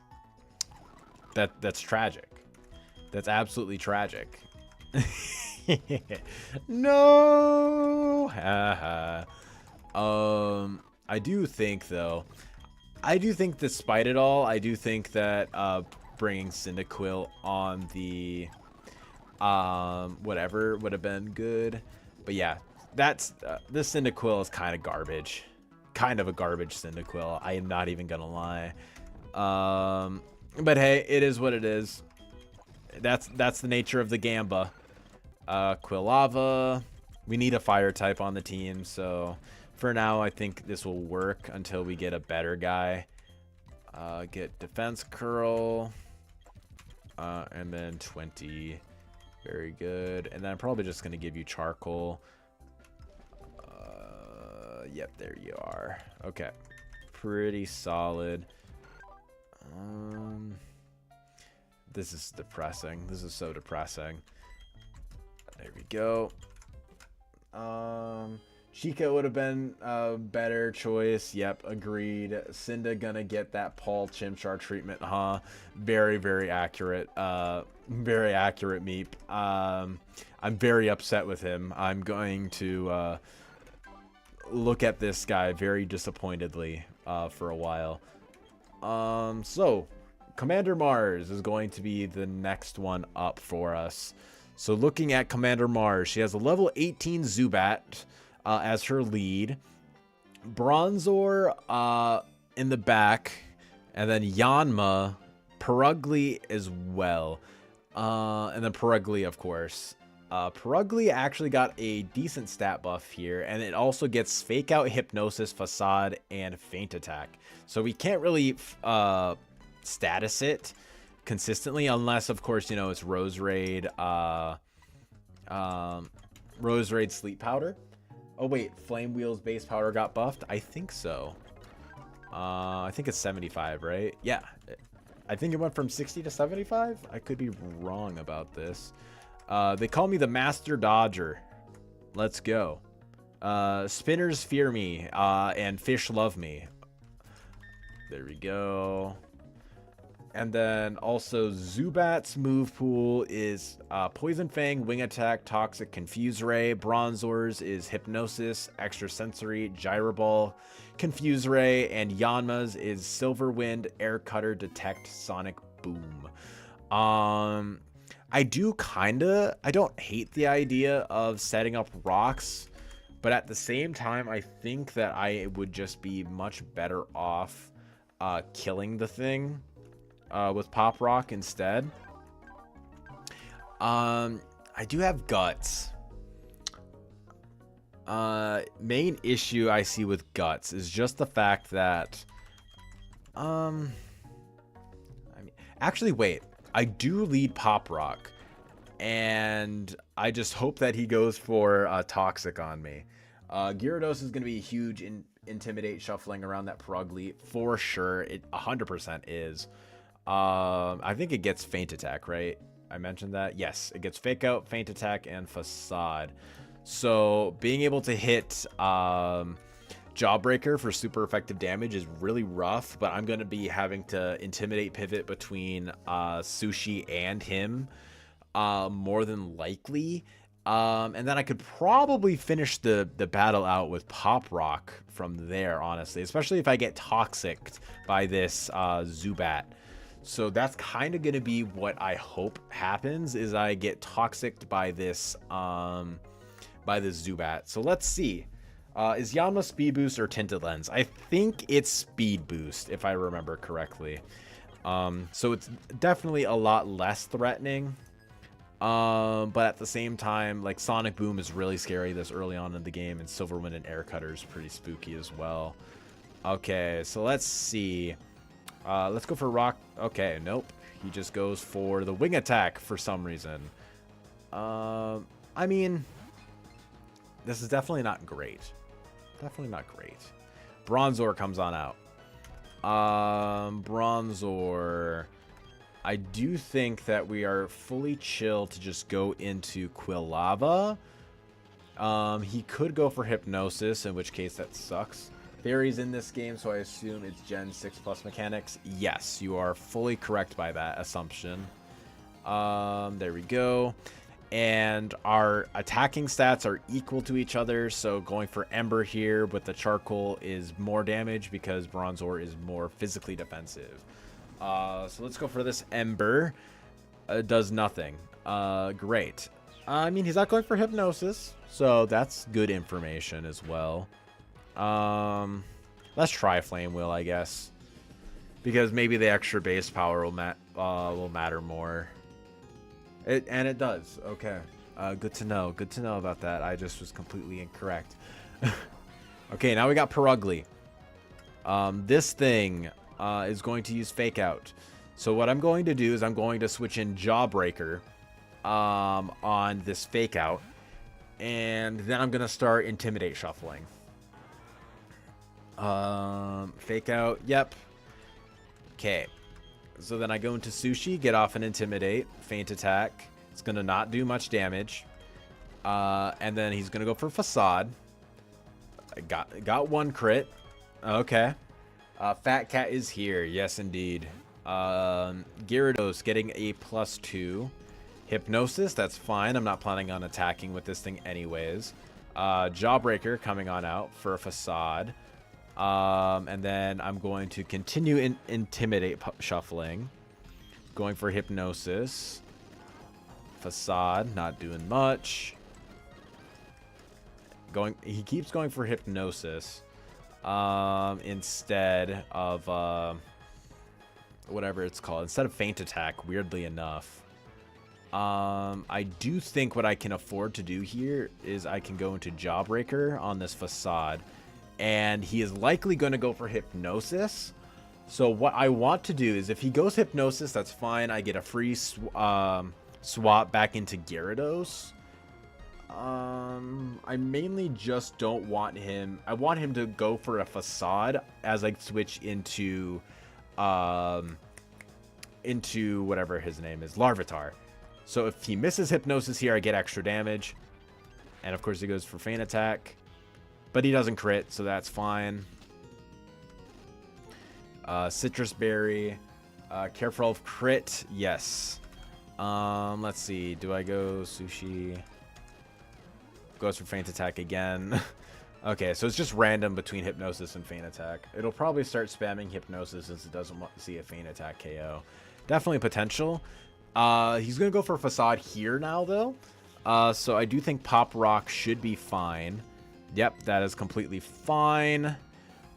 tragic. That's absolutely tragic. No. I do think, though, despite it all, I do think that bringing Cyndaquil on the whatever would have been good. But yeah, this Cyndaquil is kind of garbage. Kind of a garbage Cyndaquil. I am not even gonna lie. But hey, it is what it is. That's the nature of the Gamba. Quilava. We need a fire type on the team, so for now I think this will work until we get a better guy. Get defense curl. And then 20. Very good. And then I'm probably just going to give you charcoal. Yep, there you are. Okay. Pretty solid. This is depressing. This is so depressing. There we go. Chica would have been a better choice. Yep, agreed. Cinda gonna get that Paul Chimchar treatment, huh? Very, very accurate. Very accurate, Meep. I'm very upset with him. I'm going to look at this guy very disappointedly for a while. So Commander Mars is going to be the next one up for us. So looking at Commander Mars, she has a level 18 Zubat as her lead. Bronzor in the back, and then Yanma, Perugly as well. And then Perugly, of course. Perugly actually got a decent stat buff here, and it also gets Fake Out, Hypnosis, Facade, and Feint Attack. So we can't really status it consistently, unless, of course, you know, it's Rose Raid, Rose Raid Sleep Powder. Oh, wait, Flame Wheel's base powder got buffed? I think so. I think it's 75, right? Yeah. I think it went from 60 to 75? I could be wrong about this. They call me the Master Dodger. Let's go. Spinners fear me, and fish love me. There we go. And then also Zubat's move pool is Poison Fang, Wing Attack, Toxic, Confuse Ray. Bronzor's is Hypnosis, Extrasensory, Gyro Ball, Confuse Ray. And Yanma's is Silver Wind, Air Cutter, Detect, Sonic Boom. I don't hate the idea of setting up rocks, but at the same time, I think that I would just be much better off killing the thing with Pop Rock instead. I do have Guts. Main issue I see with Guts is just the fact that I mean, actually, wait. I do lead Pop Rock, and I just hope that he goes for Toxic on me. Gyarados is going to be a huge Intimidate shuffling around that Perugly for sure. It 100% is. I think it gets Feint Attack, right? I mentioned that. Yes, it gets Fake Out, Feint Attack, and Facade. So being able to hit Jawbreaker for super effective damage is really rough, but I'm going to be having to Intimidate pivot between Sushi and him more than likely. And then I could probably finish the battle out with Pop Rock from there, honestly, especially if I get Toxicked by this Zubat. So that's kind of going to be what I hope happens, is I get Toxicked by this Zubat. So let's see. Is Yanma Speed Boost or Tinted Lens? I think it's Speed Boost, if I remember correctly. So it's definitely a lot less threatening. But at the same time, like, Sonic Boom is really scary this early on in the game, and Silver Wind and Air Cutter is pretty spooky as well. Okay, so let's see. Let's go for Rock. Okay, nope. He just goes for the Wing Attack for some reason. I mean, this is definitely not great. Definitely not great. Bronzor comes on out. Bronzor. I do think that we are fully chill to just go into Quilava. He could go for Hypnosis, in which case that sucks. Fairy's in this game, so I assume it's Gen 6 plus mechanics. Yes, you are fully correct by that assumption. There we go. And our attacking stats are equal to each other, so going for Ember here with the Charcoal is more damage because Bronzor is more physically defensive. So let's go for this Ember. Does nothing. Great. I mean, he's not going for Hypnosis, so that's good information as well. Let's try Flame Wheel, I guess, because maybe the extra base power will matter more. And it does. Okay. Good to know. Good to know about that. I just was completely incorrect. Okay, now we got Perugly. This thing is going to use Fake Out. So what I'm going to do is I'm going to switch in Jawbreaker on this Fake Out. And then I'm going to start Intimidate shuffling. Fake Out. Yep. Okay. So then I go into Sushi, get off an Intimidate, Feint Attack. It's going to not do much damage. And then he's going to go for Facade. I got one crit. Okay. Fat Cat is here. Yes, indeed. Gyarados getting a +2. Hypnosis, that's fine. I'm not planning on attacking with this thing anyways. Jawbreaker coming on out for a Facade. And then I'm going to continue Intimidate shuffling. Going for Hypnosis. Facade, not doing much. He keeps going for Hypnosis. Instead of whatever it's called. Instead of Feint Attack, weirdly enough. I do think what I can afford to do here is I can go into Jawbreaker on this Facade. And he is likely going to go for Hypnosis. So what I want to do is if he goes Hypnosis, that's fine. I get a free swap back into Gyarados. I mainly just don't want him. I want him to go for a Facade as I switch into whatever his name is, Larvitar. So if he misses Hypnosis here, I get extra damage. And of course he goes for Feint Attack. But he doesn't crit, so that's fine. Citrus Berry. Careful of crit. Yes. Let's see. Do I go Sushi? Goes for Feint Attack again. Okay, so it's just random between Hypnosis and Feint Attack. It'll probably start spamming Hypnosis since it doesn't want to see a Feint Attack KO. Definitely potential. He's going to go for Facade here now, though. So I do think Pop Rock should be fine. Yep, that is completely fine.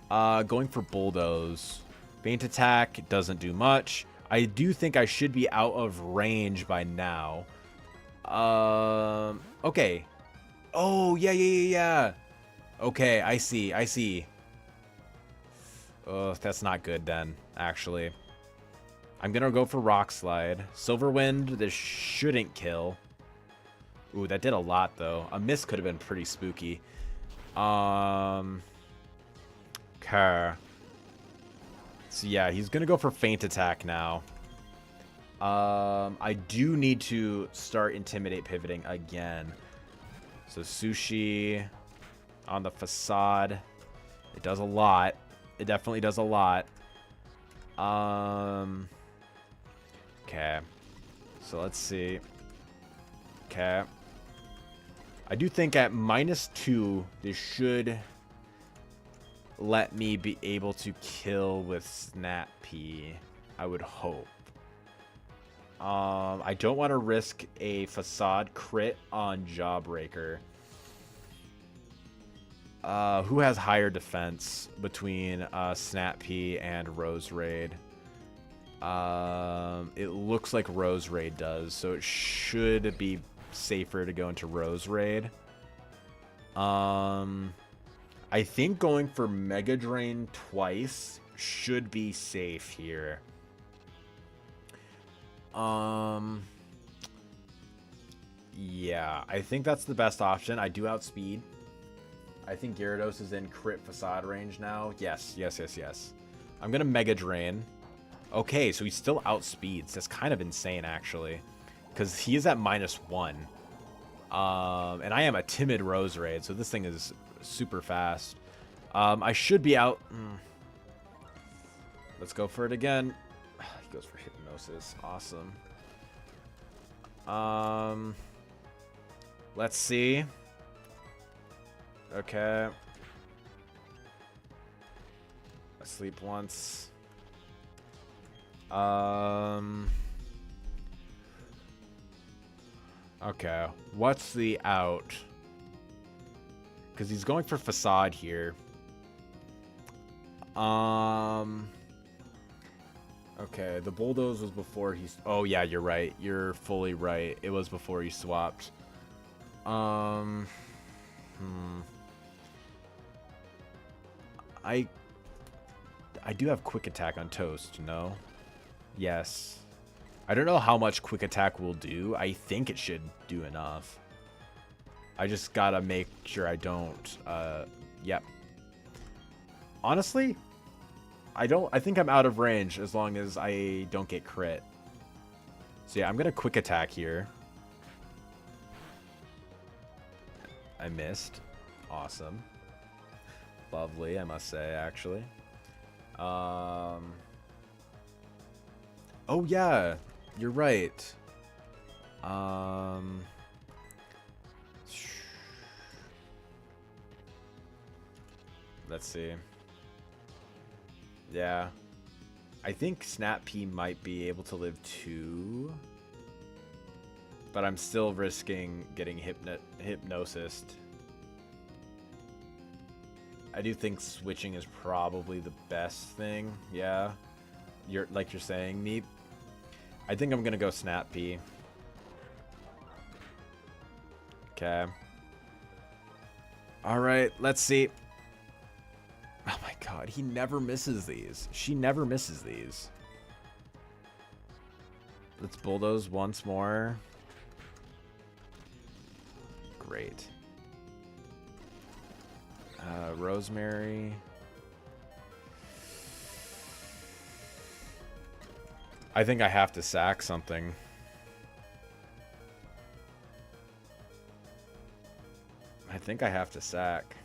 Going for Bulldoze. Feint Attack doesn't do much. I do think I should be out of range by now. Okay. Oh, yeah. Okay, I see. Oh, that's not good then, actually. I'm going to go for Rock Slide. Silver Wind, this shouldn't kill. Ooh, that did a lot, though. A miss could have been pretty spooky. Okay. So, yeah, he's going to go for Feint Attack now. I do need to start Intimidate pivoting again. So, Sushi on the Facade. It does a lot. It definitely does a lot. Okay. So, let's see. Okay. I do think at -2, this should let me be able to kill with Snap P. I would hope. I don't want to risk a Facade crit on Jawbreaker. Who has higher defense between Snap P and Rose Raid? It looks like Rose Raid does, so it should be safer to go into Rose Raid. I think going for Mega Drain twice should be safe here. Yeah, I think that's the best option. I do outspeed. I think Gyarados is in crit Facade range now. Yes. I'm gonna Mega Drain. Okay, so he still outspeeds. That's kind of insane, actually. Because he is at -1. And I am a timid Rose Raid, so this thing is super fast. I should be out. Let's go for it again. He goes for Hypnosis. Awesome. Let's see. Okay. I sleep once. Okay. What's the out? Because he's going for Facade here. Okay, the Bulldoze was before he's... Oh, yeah, you're right. You're fully right. It was before he swapped. I do have quick attack on Toast, no? Yes. I don't know how much quick attack will do. I think it should do enough. I just gotta make sure I don't, yep. Honestly, I think I'm out of range as long as I don't get crit. So yeah, I'm gonna quick attack here. I missed. Awesome. Lovely, I must say, actually. Oh yeah, you're right. Let's see. Yeah. I think Snap Pea might be able to live 2. But I'm still risking getting hypnosis. I do think switching is probably the best thing. Yeah. You're saying, Meep. I think I'm gonna go Snap Pea. Okay. Alright, let's see. Oh my god, he never misses these. She never misses these. Let's bulldoze once more. Great. Rosemary. I think I have to sack something. I think I have to sack.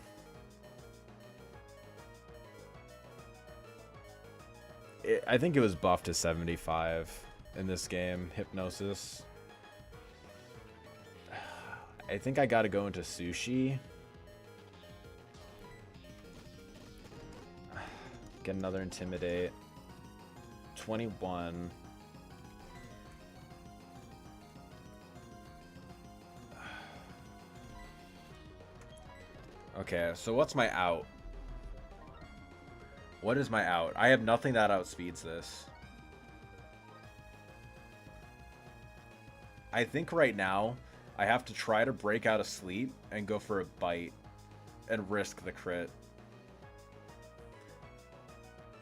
I think it was buffed to 75 in this game, Hypnosis. I think I gotta go into Sushi. Get another Intimidate. 21. Okay, so what's my out? What is my out? I have nothing that outspeeds this. I think right now I have to try to break out of sleep and go for a bite and risk the crit.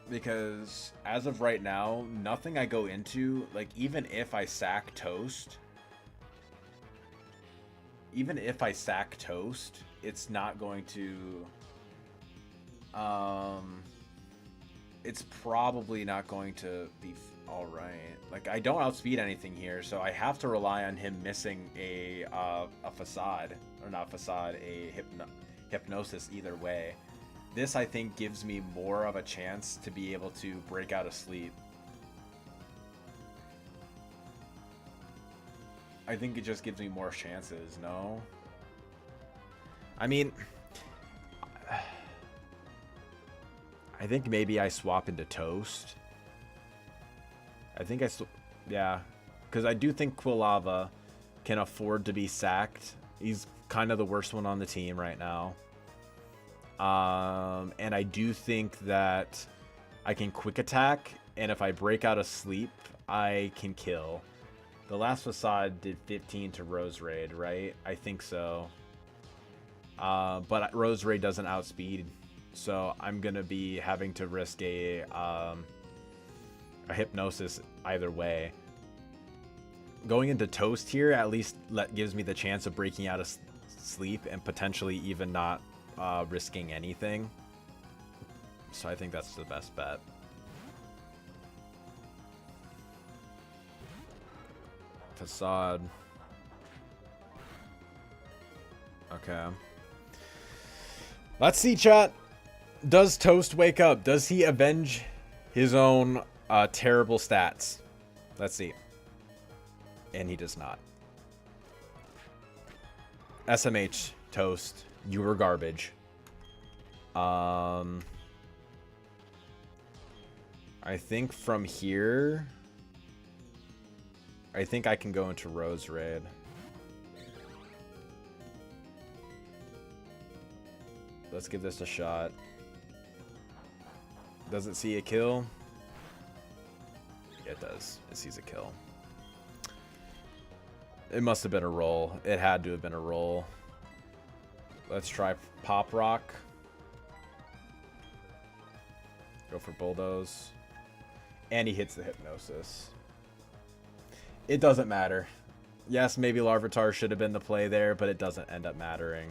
Because as of right now, nothing I go into, like even if I sack Toast, it's not going to, it's probably not going to be alright. Like, I don't outspeed anything here, so I have to rely on him missing a facade, or not facade, a hypnosis either way. This, I think, gives me more of a chance to be able to break out of sleep. I think it just gives me more chances, no? I mean, I think maybe I swap into Toast. I think yeah, because I do think Quilava can afford to be sacked. He's kind of the worst one on the team right now. And I do think that I can quick attack, and if I break out of sleep, I can kill. The last facade did 15 to Rose Raid, right? I think so. But Rose Raid doesn't outspeed, so I'm gonna be having to risk a hypnosis either way. Going into Toast here at least gives me the chance of breaking out of sleep and potentially even not risking anything. So I think that's the best bet. Facade. Okay. Let's see, chat. Does Toast wake up? Does he avenge his own terrible stats? Let's see. And he does not. SMH, Toast. You were garbage. I think from here, I think I can go into Rose Raid. Let's give this a shot. Does it see a kill? Yeah, it does. It sees a kill. It must have been a roll. It had to have been a roll. Let's try Pop Rock. Go for Bulldoze. And he hits the Hypnosis. It doesn't matter. Yes, maybe Larvitar should have been the play there, but it doesn't end up mattering.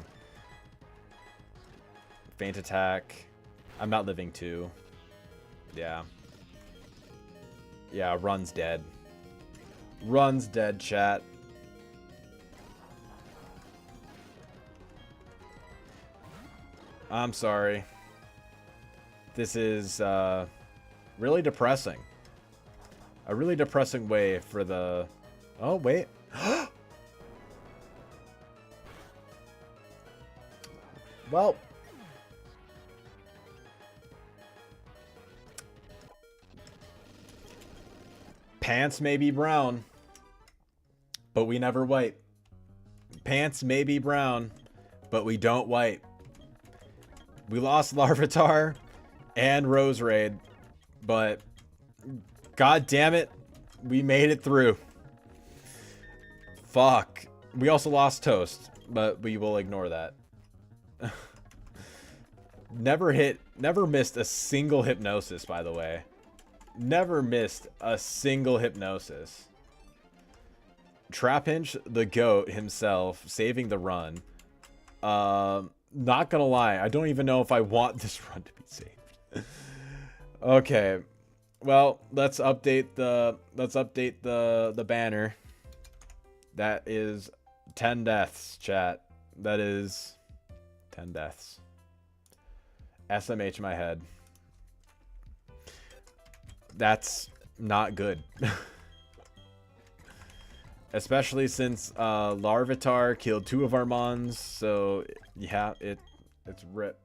Faint Attack. I'm not living 2. Yeah. Yeah, Run's dead. Run's dead, chat. I'm sorry. This is really depressing. A really depressing way for the... Oh, wait. Well... Pants may be brown, but we never wipe. Pants may be brown, but we don't wipe. We lost Larvitar and Roserade, but god damn it, we made it through. Fuck. We also lost Toast, but we will ignore that. Never missed a single Hypnosis, by the way. Never missed a single Hypnosis. Trapinch, the GOAT himself, saving the run. Not gonna lie, I don't even know if I want this run to be saved. Okay. Well, let's update the banner. That is 10 deaths, chat. That is 10 deaths. SMH my head. That's not good. Especially since Larvitar killed 2 of our Mons, so yeah, it's rip.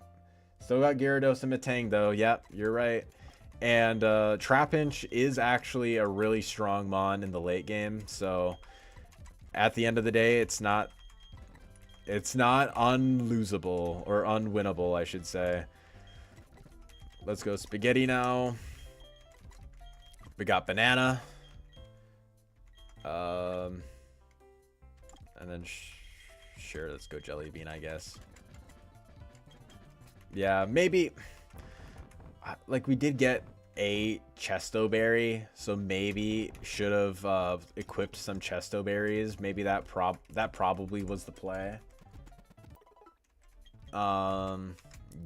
Still got Gyarados and Metang though, yep, you're right. And Trapinch is actually a really strong Mon in the late game, so at the end of the day, it's not unlosable, or unwinnable, I should say. Let's go Spaghetti now. We got Banana. And then sure, let's go Jelly Bean, I guess. Yeah, maybe like we did get a Chesto Berry, so maybe should have equipped some Chesto Berries. Maybe that probably was the play.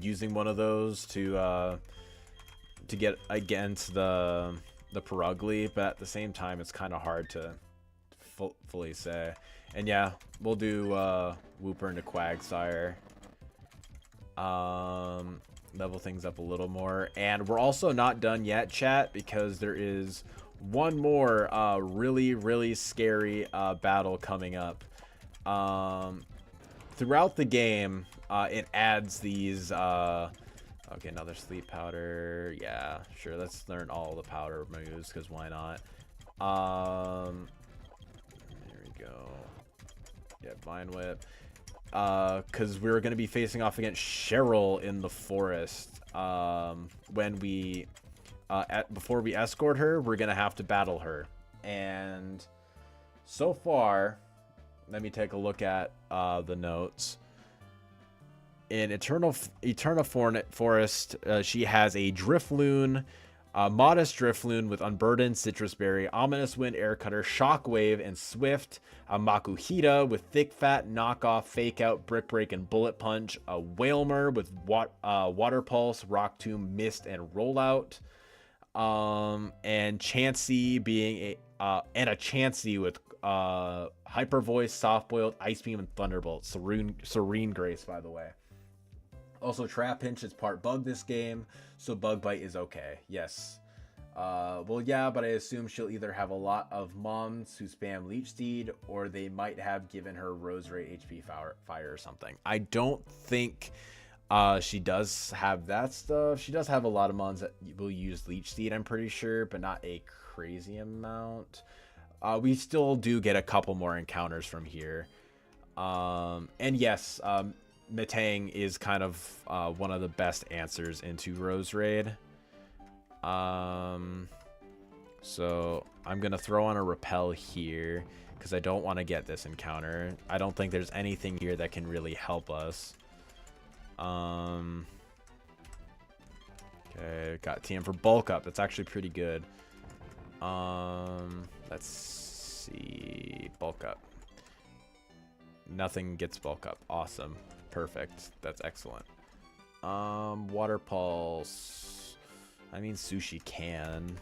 Using one of those to get against the Perugly, but at the same time it's kind of hard to fully say. And yeah, we'll do Wooper into Quagsire. Level things up a little more, and we're also not done yet, chat, because there is one more really scary battle coming up. Throughout the game, it adds these okay, another sleep powder. Yeah, sure, let's learn all the powder moves, because why not? There we go. Yeah, Vine Whip. Because we're going to be facing off against Cheryl in the forest. When we before we escort her, we're going to have to battle her. And so far, let me take a look at the notes. In Eternal Forest, she has a Drifloon, Modest Drifloon with Unburdened, Citrus Berry, Ominous Wind, Air Cutter, Shockwave, and Swift. A Makuhita with Thick Fat, Knockoff, Fake Out, Brick Break, and Bullet Punch. A Whalmer with Water Pulse, Rock Tomb, Mist, and Rollout. And Chansey being a Chansey with Hyper Voice, Soft Boiled, Ice Beam, and Thunderbolt. Serene Grace, by the way. Also, Trapinch is part bug this game, so Bug Bite is okay. Yes. Well, yeah, but I assume she'll either have a lot of moms who spam Leech Seed, or they might have given her Roserade HP Fire or something. I don't think she does have that stuff. She does have a lot of mons that will use Leech Seed, I'm pretty sure, but not a crazy amount. We still do get a couple more encounters from here. And yes, Metang is kind of one of the best answers into Roserade. So I'm gonna throw on a Repel here because I don't want to get this encounter. I don't think there's anything here that can really help us. Okay, got TM for bulk up. That's actually pretty good. Let's see. Bulk up. Nothing gets bulk up. Awesome. Perfect. That's excellent. Water pulse. I mean, sushi can.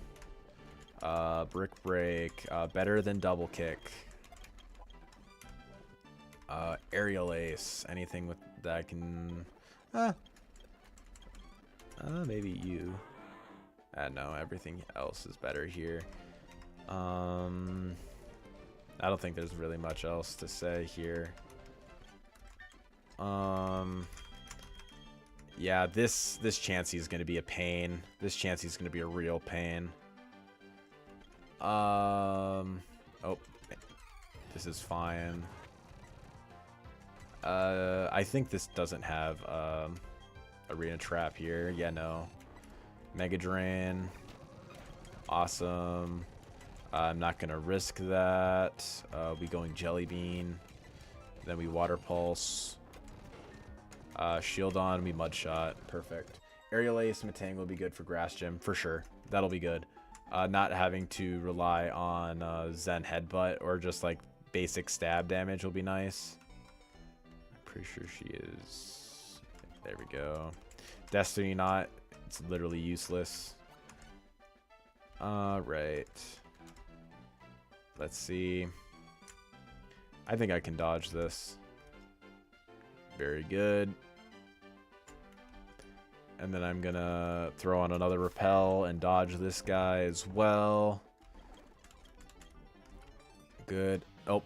Brick break. Better than double kick. Aerial ace. Anything with that I can. Maybe you. No, everything else is better here. I don't think there's really much else to say here. Yeah, this Chansey is going to be a pain. This Chansey is going to be a real pain. Oh, this is fine. I think this doesn't have Arena Trap here. Yeah, no. Mega Drain. Awesome. I'm not going to risk that. We going Jelly Bean. Then we Water Pulse. Shield on, we Mud Shot. Perfect. Aerial Ace Matang will be good for Grass Gym, for sure. That'll be good. Not having to rely on Zen Headbutt or just like basic stab damage will be nice. I'm pretty sure she is. There we go. Destiny Knot. It's literally useless. Right. Let's see. I think I can dodge this. Very good. And then I'm gonna throw on another repel and dodge this guy as well. Good. Oh.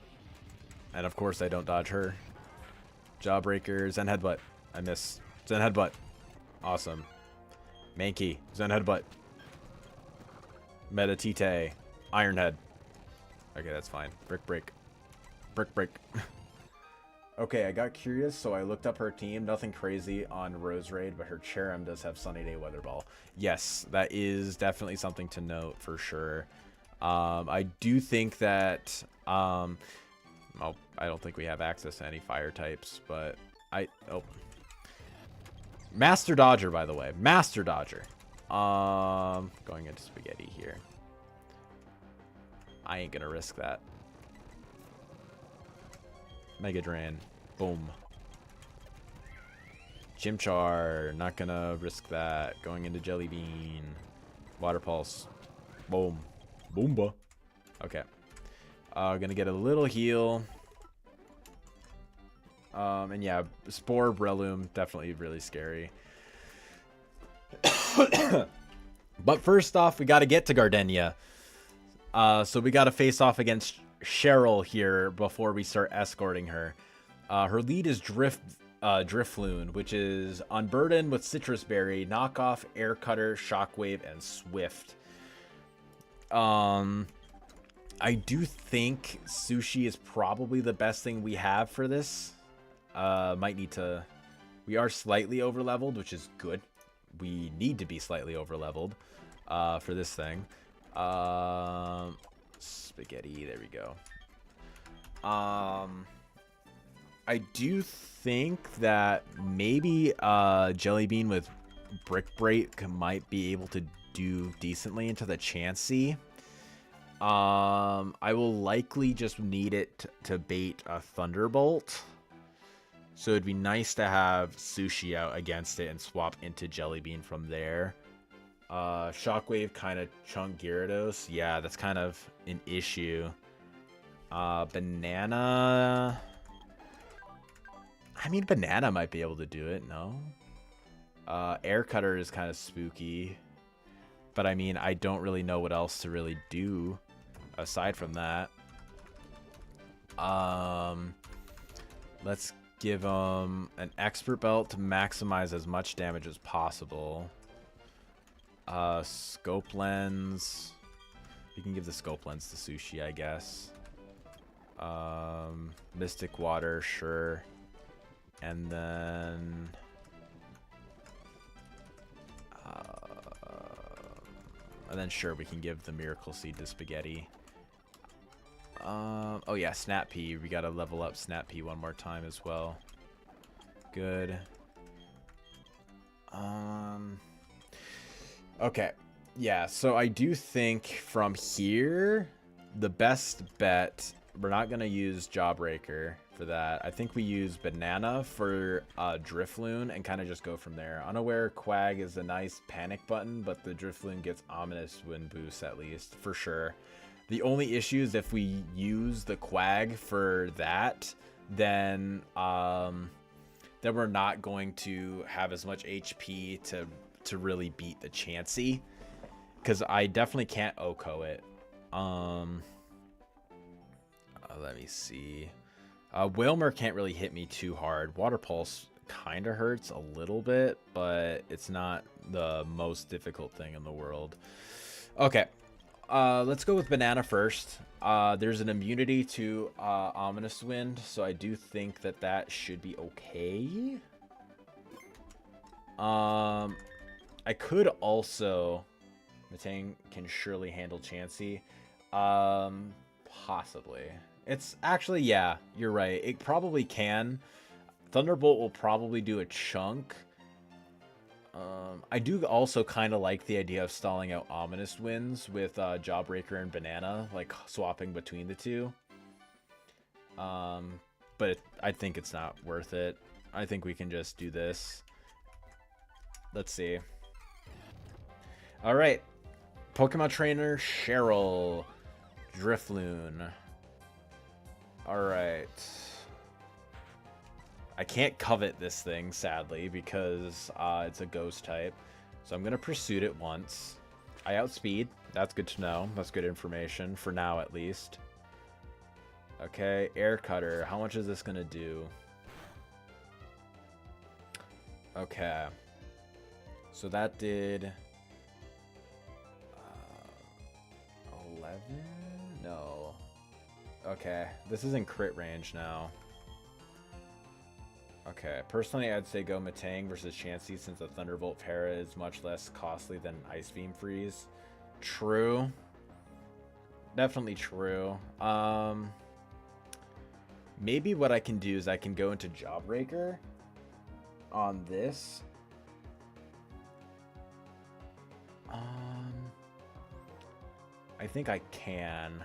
And of course I don't dodge her. Jawbreaker. Zen Headbutt. I miss. Zen Headbutt. Awesome. Mankey. Zen Headbutt. Metatite. Iron Head. Okay, that's fine. Brick break. Brick break. Okay, I got curious, so I looked up her team. Nothing crazy on Rose Raid, but her Cherrim does have Sunny Day Weather Ball. Yes, that is definitely something to note for sure. I do think that... well, I don't think we have access to any fire types, but oh. Master Dodger, by the way. Master Dodger. Going into Spaghetti here. I ain't gonna risk that. Mega Drain. Boom. Chimchar. Not gonna risk that. Going into Jelly Bean. Water Pulse. Boom. Boomba. Okay. Gonna get a little heal. And yeah, Spore Breloom. Definitely really scary. But first off, we gotta get to Gardenia. So we gotta face off against Cheryl here before we start escorting her. Her lead is Drifloon, which is Unburden with Citrus Berry, Knockoff, Air Cutter, Shockwave, and Swift. I do think Sushi is probably the best thing we have for this. Might need to... We are slightly overleveled, which is good. We need to be slightly overleveled for this thing. Spaghetti, there we go. I do think that maybe Jelly Bean with Brick Break might be able to do decently into the Chansey. I will likely just need it to bait a Thunderbolt. So it'd be nice to have Sushi out against it and swap into Jelly Bean from there. Shockwave kind of chunk Gyarados. Yeah, that's kind of an issue. Banana. I mean, Banana might be able to do it, no? Air Cutter is kind of spooky. But I mean, I don't really know what else to really do aside from that. Let's give him an Expert Belt to maximize as much damage as possible. Scope Lens. We can give the Scope Lens to Sushi, I guess. Mystic Water, sure. And then... sure, we can give the Miracle Seed to Spaghetti. Oh yeah, Snap Pea. We gotta level up Snap Pea one more time as well. Good. Okay. Yeah, so I do think from here, the best bet, we're not going to use Jawbreaker for that. I think we use Banana for Drifloon and kind of just go from there. Unaware Quag is a nice panic button, but the Drifloon gets Ominous Wind boost at least, for sure. The only issue is if we use the Quag for that, then we're not going to have as much HP to really beat the Chansey. Because I definitely can't OHKO it. Let me see. Whalmer can't really hit me too hard. Water Pulse kind of hurts a little bit, but it's not the most difficult thing in the world. Okay. Let's go with Banana first. There's an immunity to Ominous Wind, so I do think that should be okay. I could also... Matang can surely handle Chansey. Possibly. It's actually, yeah, you're right. It probably can. Thunderbolt will probably do a chunk. I do also kind of like the idea of stalling out Ominous Winds with Jawbreaker and Banana, like swapping between the two. But I think it's not worth it. I think we can just do this. Let's see. All right. Pokemon Trainer Cheryl. Drifloon. Alright. I can't covet this thing, sadly, because it's a ghost type. So I'm going to Pursuit it once. I outspeed. That's good to know. That's good information, for now at least. Okay, Air Cutter. How much is this going to do? Okay. So that did... 11? No. Okay, this is in crit range now. Okay, personally I'd say go Matang versus Chansey since the Thunderbolt Para is much less costly than Ice Beam Freeze. True. Definitely true. Maybe what I can do is I can go into Jawbreaker on this. I think I can.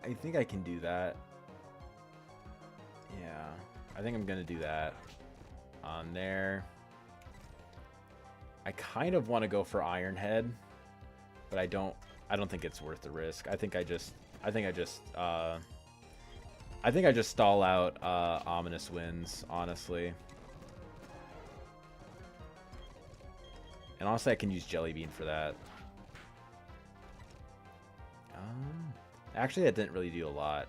I think I can do that. Yeah, I think I'm gonna do that on there. I kind of want to go for Iron Head, but I don't think it's worth the risk. I think I just stall out Ominous Winds, honestly. And honestly, I can use Jelly Bean for that. Actually, that didn't really do a lot.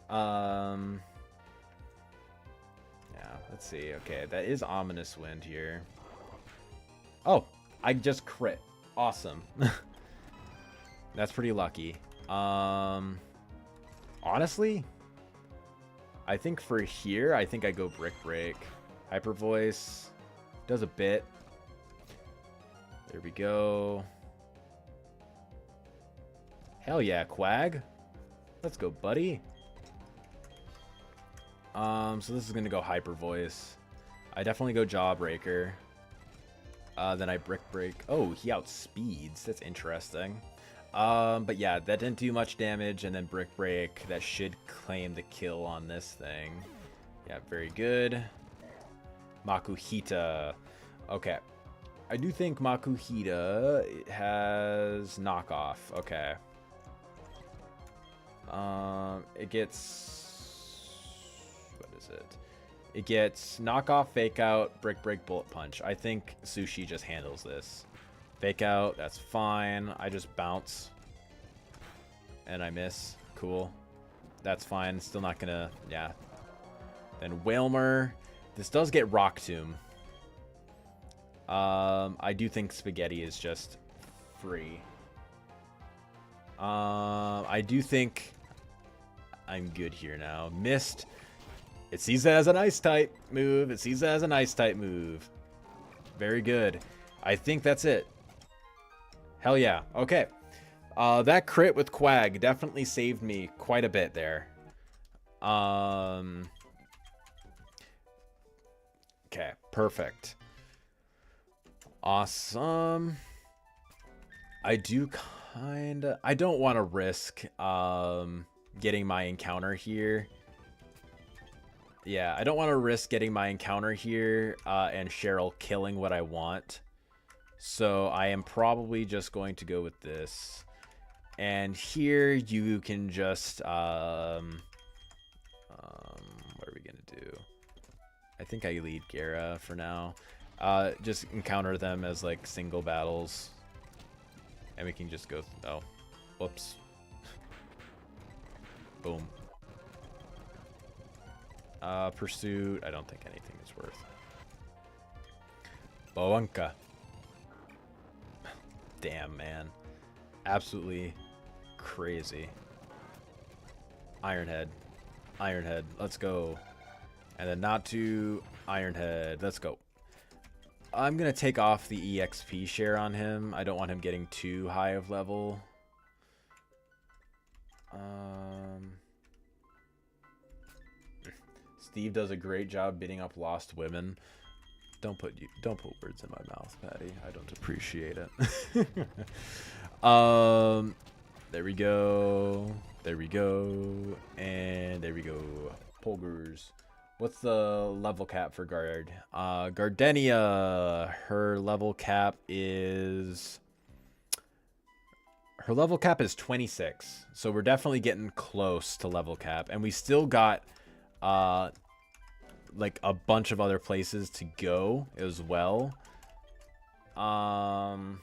Yeah, let's see. Okay, that is Ominous Wind here. Oh, I just crit. Awesome. That's pretty lucky. Honestly, I think for here, I think I go Brick Break. Hyper Voice does a bit. There we go. Hell yeah, Quag. Let's go, buddy. So this is gonna go Hyper Voice. I definitely go Jawbreaker. Then I Brick Break. Oh, he outspeeds. That's interesting. But yeah, that didn't do much damage, and then Brick Break. That should claim the kill on this thing. Yeah, very good. Makuhita. Okay. I do think Makuhita has knockoff. Okay. It gets... What is it? It gets knockoff, fake out, brick break, bullet punch. I think Sushi just handles this. Fake out, that's fine. I just bounce. And I miss. Cool. That's fine. Still not gonna... Yeah. Then Whalmer. This does get Rock Tomb. I do think Spaghetti is just free. I do think I'm good here now. Mist. It sees it as an Ice type move. It sees it as an Ice type move. Very good. I think that's it. Hell yeah. Okay. That crit with Quag definitely saved me quite a bit there. Okay, perfect. Awesome. I don't want to risk getting my encounter here. Yeah, I don't want to risk getting my encounter here and Cheryl killing what I want. So I am probably just going to go with this. And here you can just what are we gonna do? I think I lead Gara for now. Just encounter them as like single battles. And we can just go, oh, whoops. Boom. Pursuit, I don't think anything is worth. Boanka. Damn, man. Absolutely crazy. Ironhead. Ironhead, let's go. And then not to Ironhead, let's go. I'm gonna take off the EXP share on him. I don't want him getting too high of level. Steve does a great job beating up lost women. Don't put words in my mouth, Patty. I don't appreciate it. There we go. There we go. And there we go. Polgers. What's the level cap for Guard? Gardenia. Her level cap is 26. So we're definitely getting close to level cap. And we still got like a bunch of other places to go as well. Netball.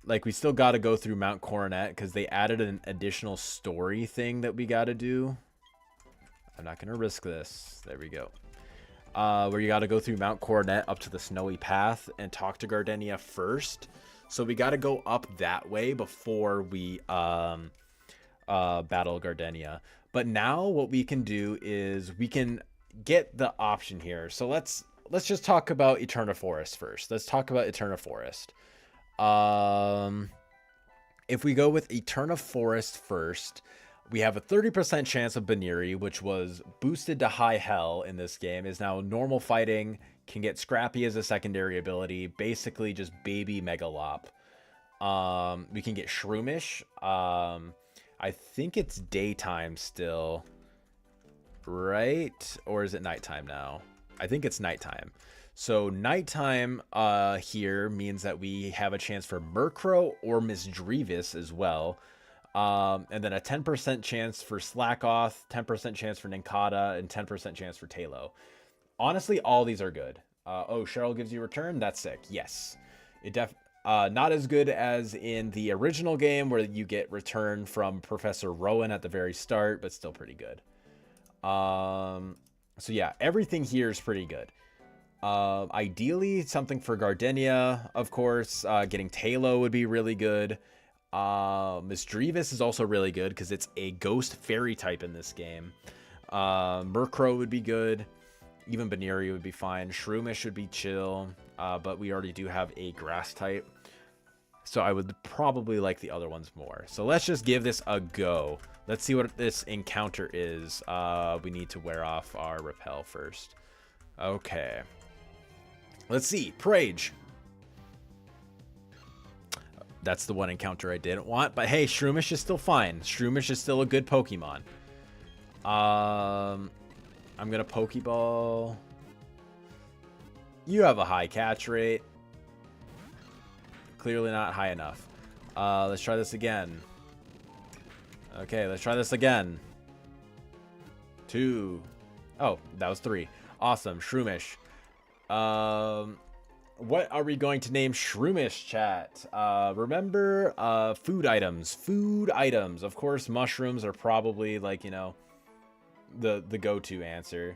Like, we still got to go through Mount Coronet because they added an additional story thing that we got to do. I'm not going to risk this. There we go. Where you got to go through Mount Coronet up to the Snowy Path and talk to Gardenia first. So we got to go up that way before we battle Gardenia. But now what we can do is we can get the option here. So let's just talk about Eterna Forest first. Let's talk about Eterna Forest. If we go with Eterna Forest first, we have a 30% chance of Baniri, which was boosted to high hell in this game, is now normal fighting, can get Scrappy as a secondary ability, basically just baby Megalop. We can get Shroomish. I think it's daytime still, right? Or is it nighttime now? I think it's nighttime. So nighttime here means that we have a chance for Murkrow or Misdreavus as well. And then a 10% chance for Slackoth, 10% chance for Nincada, and 10% chance for Talo. Honestly, all these are good. Oh, Cheryl gives you return? That's sick. Yes. Not as good as in the original game where you get return from Professor Rowan at the very start, but still pretty good. So yeah, everything here is pretty good. Ideally, something for Gardenia, of course. Getting Talo would be really good. Misdreavus is also really good because it's a ghost fairy type in this game. Murkrow would be good. Even Baniri would be fine. Shroomish would be chill. But we already do have a grass type. So I would probably like the other ones more. So let's just give this a go. Let's see what this encounter is. We need to wear off our repel first. Okay. Let's see. Prage. That's the one encounter I didn't want. But hey, Shroomish is still fine. Shroomish is still a good Pokemon. I'm going to Pokeball. You have a high catch rate. Clearly not high enough. Let's try this again. Okay, let's try this again. 2. Oh, that was 3. Awesome. Shroomish. What are we going to name Shroomish, chat? Remember, food items. Food items. Of course, mushrooms are probably, like, you know, the go-to answer.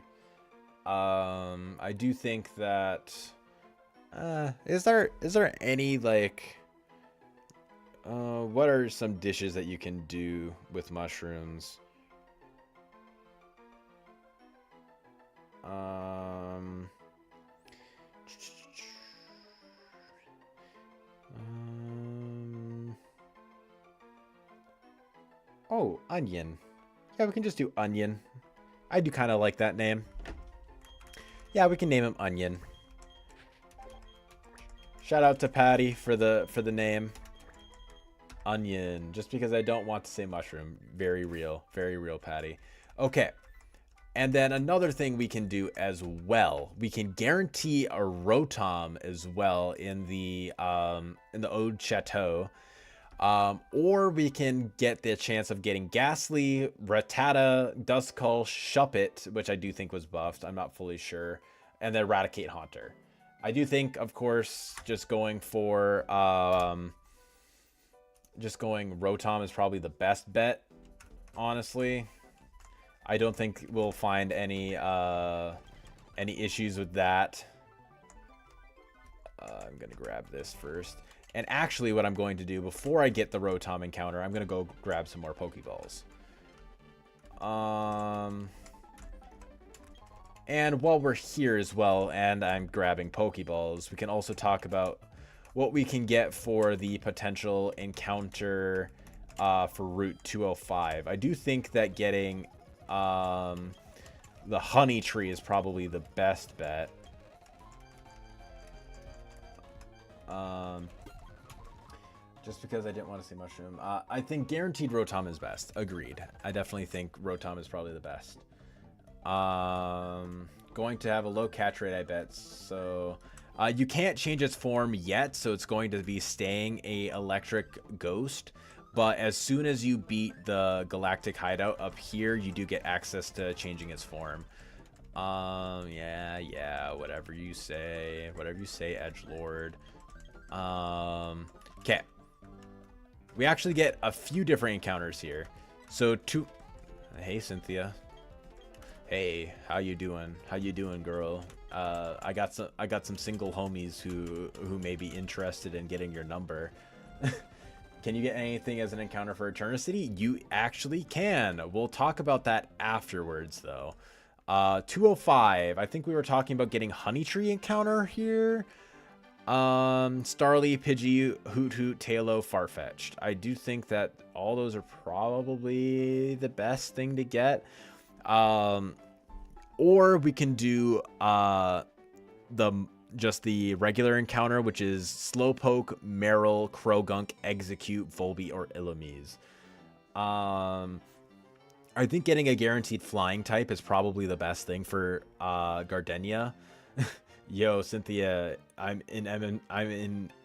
I do think that is there any, like, what are some dishes that you can do with mushrooms? Oh, Onion. Yeah, we can just do Onion. I do kind of like that name. Yeah, we can name him Onion. Shout out to Patty for the name. Onion. Just because I don't want to say mushroom. Very real, Patty. Okay. And then another thing we can do as well, we can guarantee a Rotom as well in the Ode Chateau. Or we can get the chance of getting Ghastly, Rattata, Duskull, Shuppet, which I do think was buffed. I'm not fully sure. And then Eradicate Haunter. I do think, of course, just going Rotom is probably the best bet, honestly. I don't think we'll find any issues with that. I'm gonna grab this first. And actually, what I'm going to do before I get the Rotom encounter, I'm gonna go grab some more Pokeballs. And while we're here as well, and I'm grabbing Pokeballs, we can also talk about what we can get for the potential encounter for Route 205. I do think that getting the Honey Tree is probably the best bet. Just because I didn't want to say Mushroom. I think guaranteed Rotom is best. Agreed. I definitely think Rotom is probably the best. Going to have a low catch rate, I bet. So you can't change its form yet, so it's going to be staying a electric ghost. But as soon as you beat the Galactic Hideout up here, you do get access to changing its form. Yeah, whatever you say, edgelord. Okay. We actually get a few different encounters here. So hey, Cynthia. Hey, how you doing? How you doing, girl? I got some single homies who may be interested in getting your number. Can you get anything as an encounter for Eternicity? You actually can. We'll talk about that afterwards, though. 205. I think we were talking about getting Honey Tree encounter here. Starly, Pidgey, Hoot Hoot, Tailo, Farfetch'd. I do think that all those are probably the best thing to get. Or we can do just the regular encounter, which is Slowpoke, Marill, Krogunk, Execute, Volbeat, or Illumise. I think getting a guaranteed flying type is probably the best thing for Gardenia. Yo, Cynthia, I'm in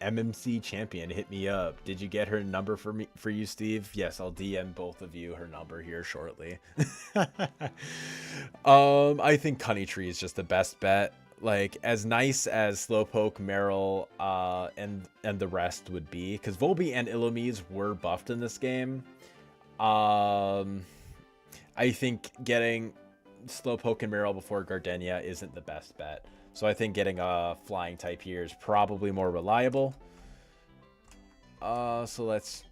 MMC champion. Hit me up. Did you get her number for you, Steve? Yes, I'll DM both of you her number here shortly. I think Honey Tree is just the best bet. Like, as nice as Slowpoke, Marill, and the rest would be, because Volbeat and Illumise were buffed in this game. I think getting Slowpoke and Marill before Gardenia isn't the best bet. So I think getting a flying type here is probably more reliable. So let's...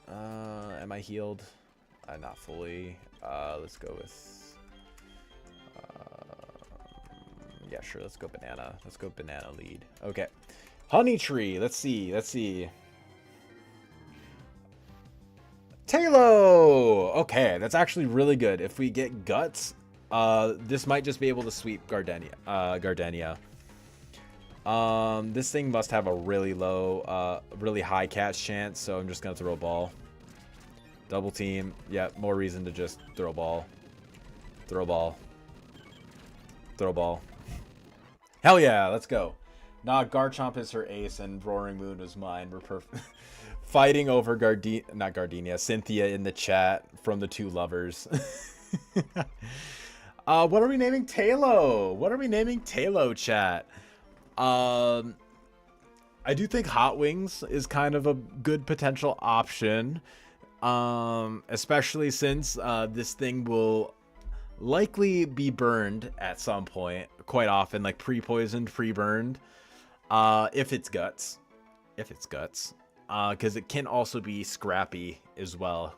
am I healed? Not fully. Let's go with... yeah, sure, let's go Banana. Let's go Banana lead. Okay. Honey Tree, let's see. Tailo! Okay, that's actually really good. If we get Guts... this might just be able to sweep Gardenia. This thing must have a really low, really high catch chance, so I'm just gonna throw a ball. Double team. Yeah, more reason to just throw a ball. Throw a ball. Throw a ball. Hell yeah, let's go. Nah, Garchomp is her ace and Roaring Moon is mine. We're perfect. Fighting over Cynthia in the chat from the two lovers. What are we naming Tailo? Chat? I do think Hot Wings is kind of a good potential option. Especially since this thing will likely be burned at some point, quite often, like pre-poisoned, pre-burned. If it's guts. Because it can also be scrappy as well.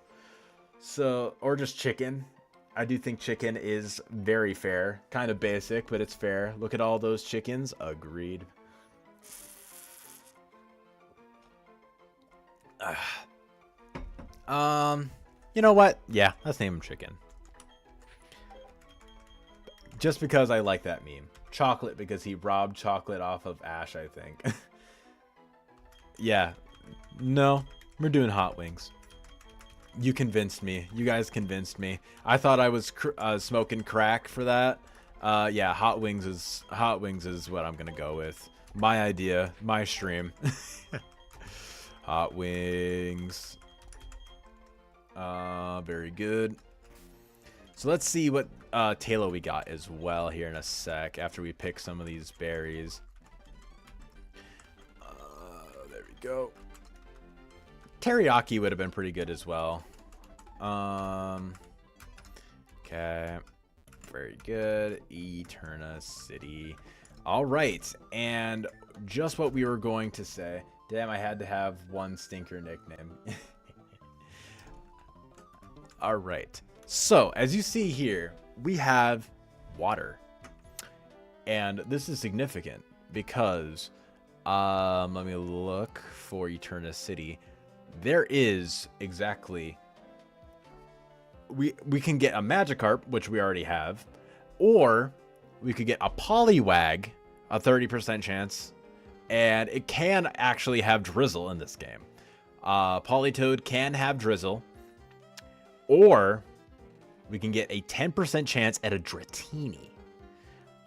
So, or just chicken. I do think chicken is very fair. Kind of basic, but it's fair. Look at all those chickens. Agreed. You know what? Yeah, let's name him Chicken. Just because I like that meme. Chocolate because he robbed chocolate off of Ash, I think. Yeah. No, we're doing hot wings. You convinced me. You guys convinced me. I thought I was smoking crack for that. Yeah, hot wings is what I'm gonna go with. My idea, my stream. Hot wings. Very good. So let's see what Taylor we got as well here in a sec after we pick some of these berries. There we go. Teriyaki would have been pretty good as well. Okay. Very good. Eterna City. All right. And just what we were going to say. Damn, I had to have one stinker nickname. All right. So, as you see here, we have water. And this is significant because, let me look for Eterna City. There is exactly, we can get a Magikarp, which we already have, or we could get a Poliwag, a 30% chance, and it can actually have Drizzle in this game. Politoed can have Drizzle, or we can get a 10% chance at a Dratini.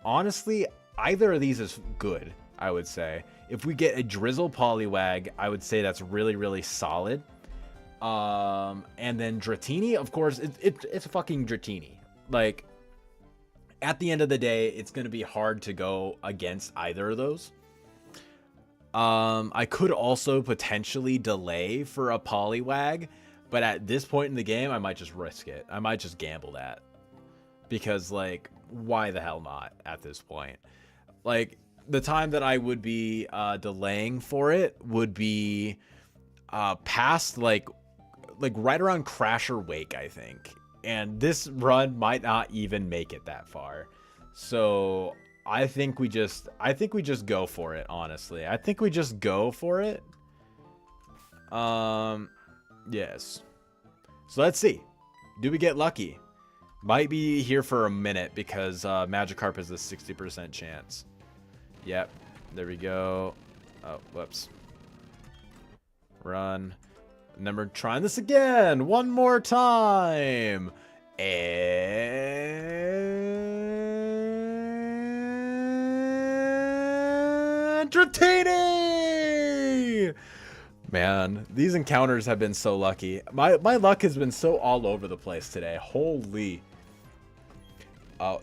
Honestly, either of these is good, I would say. If we get a Drizzle Poliwag, I would say that's really, really solid. And then Dratini, of course, it's a fucking Dratini. Like, at the end of the day, it's going to be hard to go against either of those. I could also potentially delay for a Poliwag, but at this point in the game, I might just risk it. I might just gamble that. Because, like, why the hell not at this point? Like, the time that I would be delaying for it would be past, like right around Crasher Wake, I think. And this run might not even make it that far. So I think we just go for it, honestly. I think we just go for it. Yes. So let's see. Do we get lucky? Might be here for a minute because Magikarp has a 60% chance. Yep. There we go. Oh, whoops. Run. And then we're trying this again. One more time. And Dratini! Man, these encounters have been so lucky. My luck has been so all over the place today. Holy.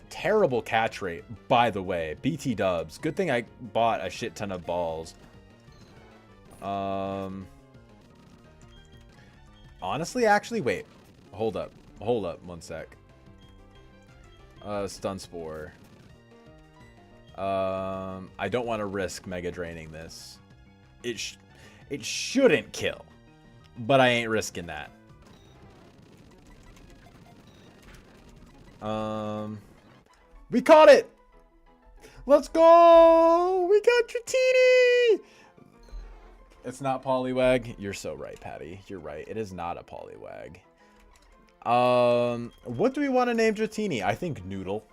Terrible catch rate, by the way. BT dubs. Good thing I bought a shit ton of balls. Honestly, actually, wait. Hold up. Hold up. One sec. Stun Spore. I don't want to risk Mega Draining this. It shouldn't kill. But I ain't risking that. We caught it! Let's go! We got Dratini! It's not Poliwag. You're so right, Patty. You're right. It is not a Poliwag. What do we want to name Dratini? I think Noodle.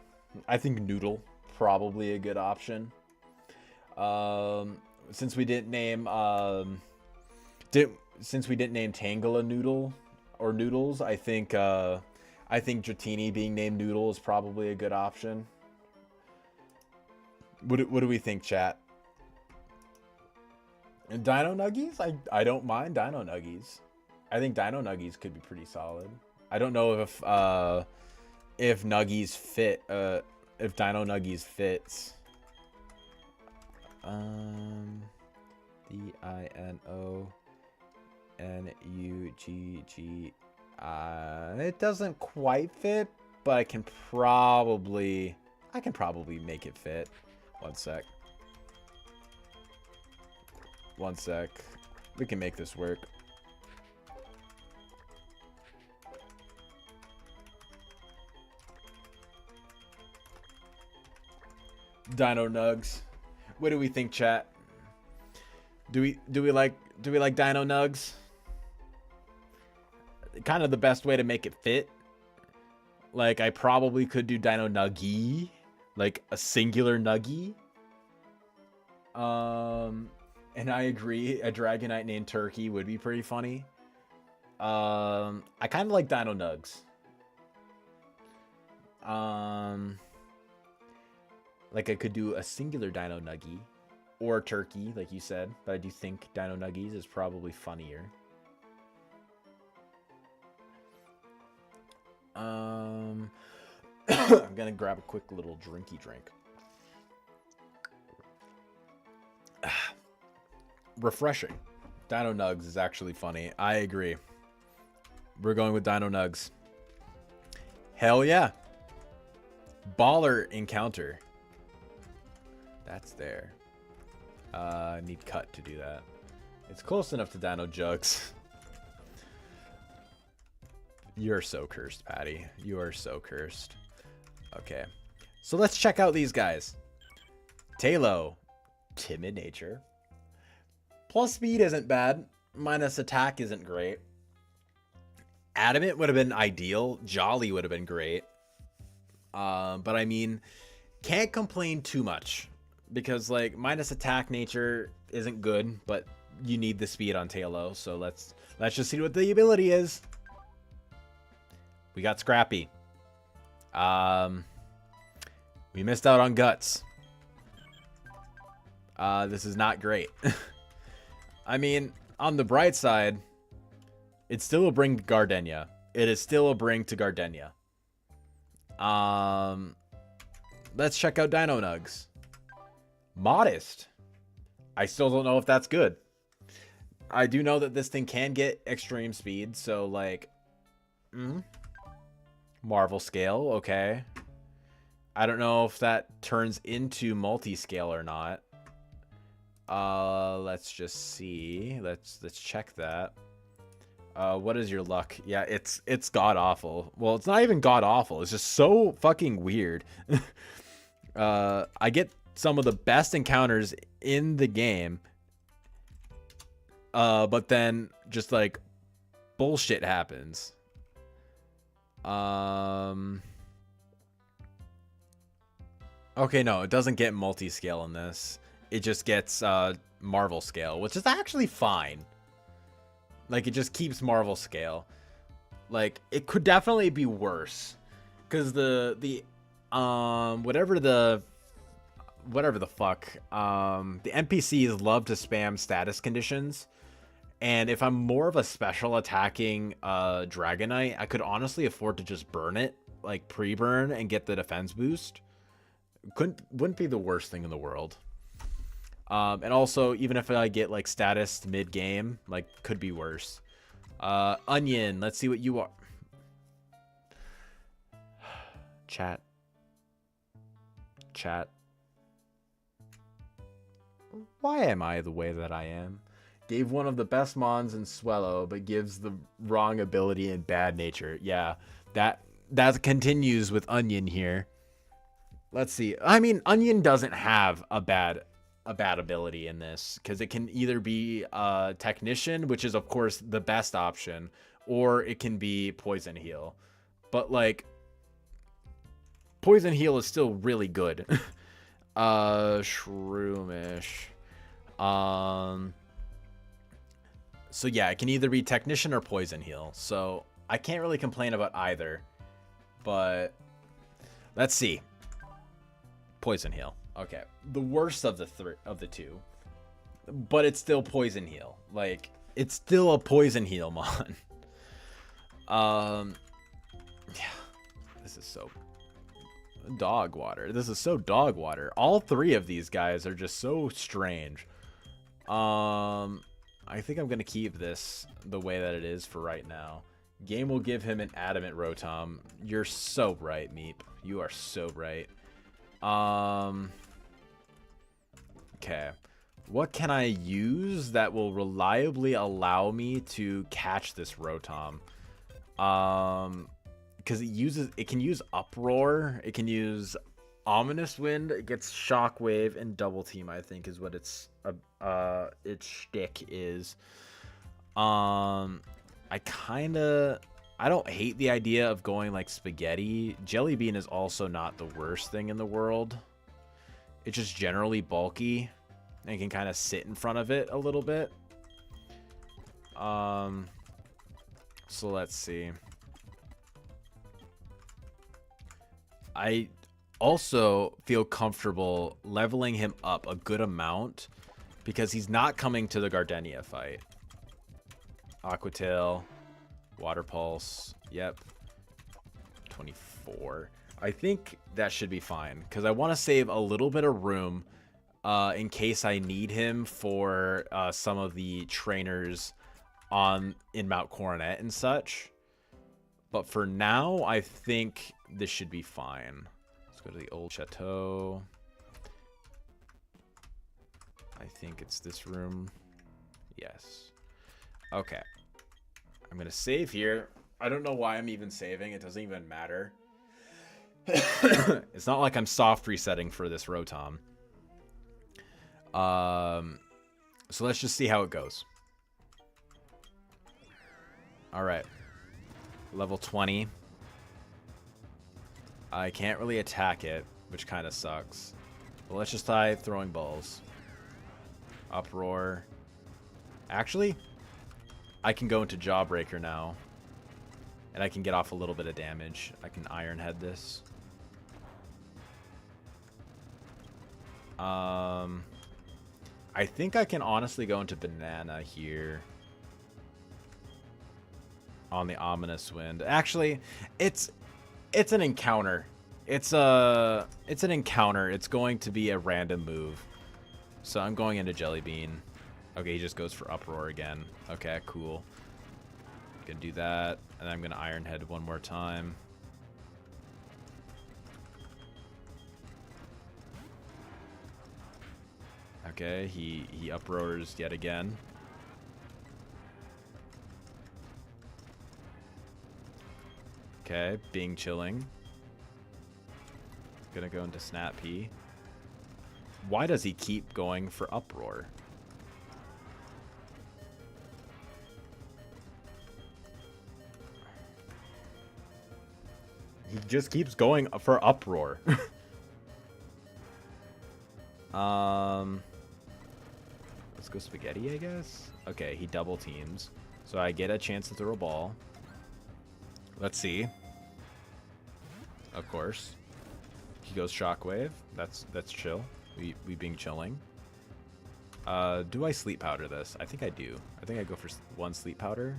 I think Noodle. Probably a good option. Since we didn't name Tangela Noodle or Noodles, I think Dratini being named Noodle is probably a good option. What do we think, chat? And Dino Nuggies? I don't mind Dino Nuggies. I think Dino Nuggies could be pretty solid. I don't know if Nuggies fit. If Dino Nuggies fits. DINONUGG. It doesn't quite fit, but I can probably make it fit. One sec. One sec. We can make this work. Dino Nugs. What do we think, chat? Do we like Dino Nugs? kind of the best way to make it fit. Like, I probably could do Dino Nuggy, like a singular Nuggy. And I agree, a Dragonite named Turkey would be pretty funny. I kind of like Dino Nugs. Like I could do a singular Dino Nuggy or Turkey, like you said, but I do think Dino Nuggies is probably funnier. I'm gonna grab a quick little drinky drink. Refreshing. Dino Nugs is actually funny. I agree. We're going with Dino Nugs. Hell yeah. Baller encounter. That's there. I need cut to do that. It's close enough to Dino Jugs. You're so cursed, Patty. You are so cursed. Okay. So let's check out these guys. Talo. Timid nature. Plus speed isn't bad. Minus attack isn't great. Adamant would have been ideal. Jolly would have been great. But I mean, can't complain too much. Because like minus attack nature isn't good, but you need the speed on Talo. So let's just see what the ability is. We got Scrappy. We missed out on Guts. This is not great. I mean, on the bright side, it's still a bring to Gardenia. It is still a bring to Gardenia. Let's check out Dino Nugs. Modest. I still don't know if that's good. I do know that this thing can get extreme speed, so like... Marvel scale, okay. I don't know if that turns into multi-scale or not. Let's just see. Let's check that. What is your luck? Yeah, it's god awful. Well, it's not even god awful. It's just so fucking weird. I get some of the best encounters in the game. But then just like bullshit happens. Okay, no, it doesn't get multi-scale in this. It just gets Marvel scale, which is actually fine. Like, it just keeps Marvel scale. Like, it could definitely be worse. Because whatever the fuck, the NPCs love to spam status conditions. And if I'm more of a special attacking Dragonite, I could honestly afford to just burn it, like pre-burn, and get the defense boost. Wouldn't be the worst thing in the world. And also, even if I get like status mid-game, like could be worse. Onion, let's see what you are. Chat. Why am I the way that I am? Gave one of the best mons in Swellow, but gives the wrong ability in Bad Nature. Yeah, that continues with Onion here. Let's see. I mean, Onion doesn't have a bad ability in this, because it can either be Technician, which is of course the best option, or it can be Poison Heal. But like, Poison Heal is still really good. Shroomish. So yeah, it can either be Technician or Poison Heal. So I can't really complain about either. But let's see. Poison Heal. Okay. The worst of the two. But it's still Poison Heal. Like, it's still a Poison Heal mon. Yeah. This is so dog water. This is so dog water. All three of these guys are just so strange. I think I'm gonna keep this the way that it is for right now. Game will give him an adamant Rotom. You're so right, Meep. You are so right. Okay. What can I use that will reliably allow me to catch this Rotom? Because it can use Uproar. It can use Ominous Wind. It gets Shockwave and Double Team, I think, is what its shtick is. I I don't hate the idea of going like spaghetti. Jelly bean is also not the worst thing in the world. It's just generally bulky and can kind of sit in front of it a little bit. So let's see. I also feel comfortable leveling him up a good amount because he's not coming to the Gardenia fight. Aquatail, Water Pulse, yep. 24. I think that should be fine because I want to save a little bit of room in case I need him for some of the trainers in Mount Coronet and such. But for now, I think this should be fine. Let's go to the old chateau. I think it's this room. Yes. Okay. I'm going to save here. I don't know why I'm even saving. It doesn't even matter. It's not like I'm soft resetting for this Rotom. So let's just see how it goes. All right. Level 20. I can't really attack it, which kind of sucks. But let's just try throwing balls. Uproar. Actually, I can go into Jawbreaker now. And I can get off a little bit of damage. I can Iron Head this. I think I can honestly go into Banana here. On the Ominous Wind. Actually, it's an encounter. It's an encounter. It's going to be a random move. So I'm going into Jelly Bean. Okay, he just goes for Uproar again. Okay, cool. Gonna do that, and I'm gonna Iron Head one more time. Okay, he Uproars yet again. Okay, being chilling. Gonna go into Snap P. Why does he keep going for Uproar? He just keeps going for Uproar. Let's go Spaghetti, I guess. Okay, he double teams. So I get a chance to throw a ball. Let's see. Of course. He goes Shockwave. That's chill. We being chilling. Do I Sleep Powder this? I think I do. I think I go for one Sleep Powder.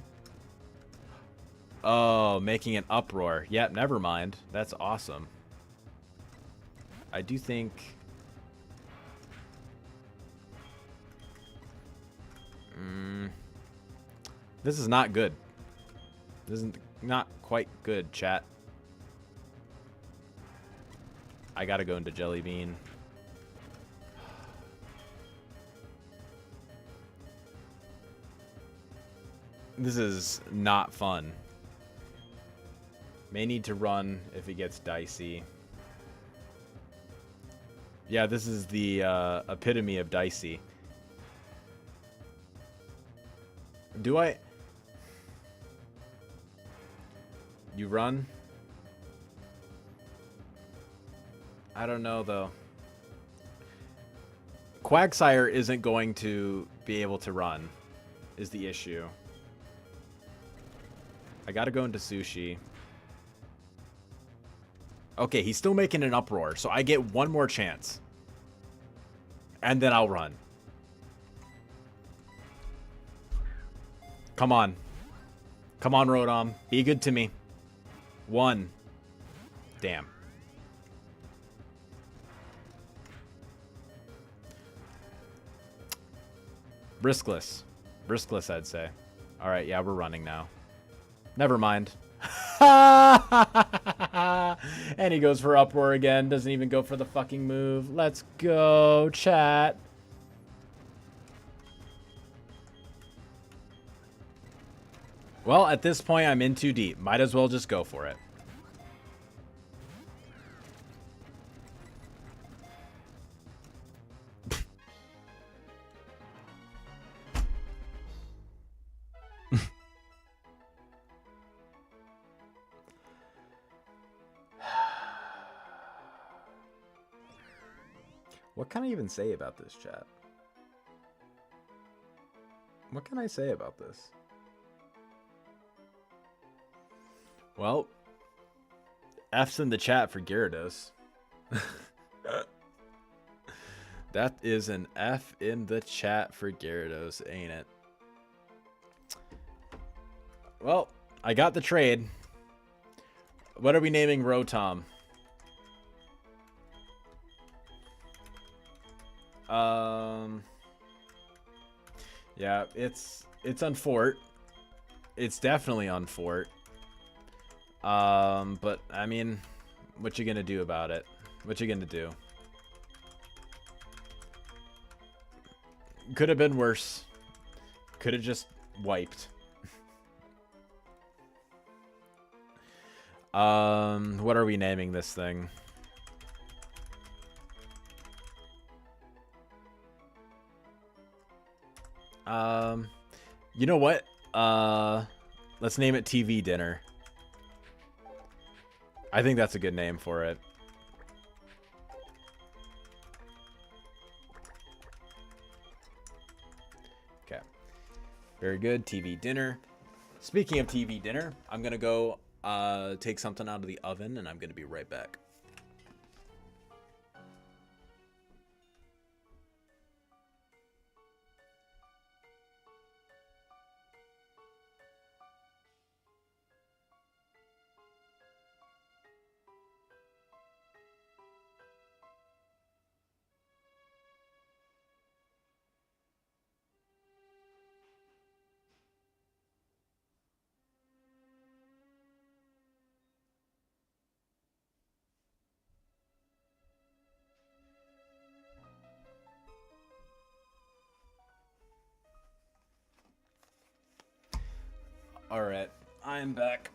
Oh, making an Uproar. Yep, never mind. That's awesome. I do think... This is not good. This is not quite good, chat. I gotta go into Jelly Bean. This is not fun. May need to run if it gets dicey. Yeah, this is the epitome of dicey. Do I... You run? I don't know, though. Quagsire isn't going to be able to run, is the issue. I gotta go into Sushi. Okay, he's still making an Uproar, so I get one more chance. And then I'll run. Come on. Come on, Rotom. Be good to me. One. Damn. Riskless. Riskless, I'd say. Alright, yeah, we're running now. Never mind. And he goes for Uproar again. Doesn't even go for the fucking move. Let's go, chat. Well, at this point, I'm in too deep. Might as well just go for it. What can I even say about this, chat? What can I say about this? Well, F's in the chat for Gyarados. That is an F in the chat for Gyarados, ain't it? Well, I got the trade. What are we naming Rotom? Yeah, it's on Fort. It's definitely on Fort. But I mean, what you gonna do about it? What you gonna do? Could have been worse. Could have just wiped. What are we naming this thing? You know what? Let's name it TV Dinner. I think that's a good name for it. Okay. Very good. TV Dinner. Speaking of TV Dinner, I'm going to go take something out of the oven, and I'm going to be right back. Alright, I'm back.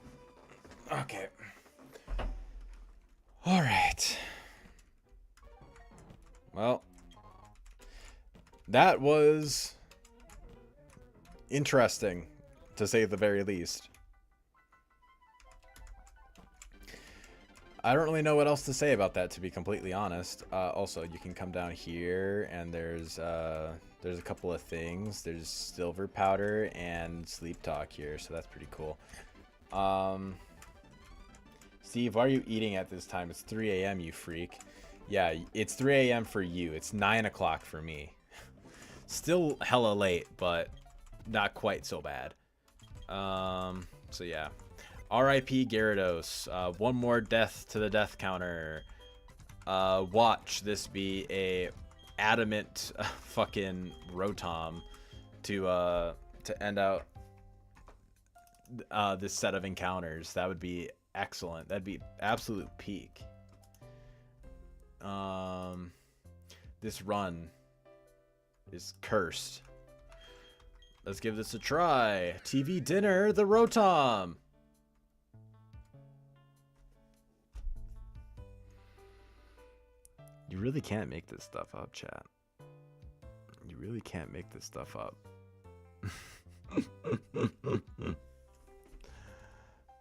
Okay. Alright. Well, that was interesting, to say the very least. I don't really know what else to say about that, to be completely honest. Also, you can come down here, and there's a couple of things. There's silver powder and sleep talk here, so that's pretty cool. Steve, why are you eating at this time? It's 3 a.m., you freak. Yeah, it's 3 a.m. for you. It's 9 o'clock for me. Still hella late, but not quite so bad. So yeah. R.I.P. Gyarados. One more death to the death counter. Watch this be a adamant fucking Rotom to end out this set of encounters. That would be excellent. That'd be absolute peak. This run is cursed. Let's give this a try. TV Dinner, the Rotom. You really can't make this stuff up, chat. You really can't make this stuff up.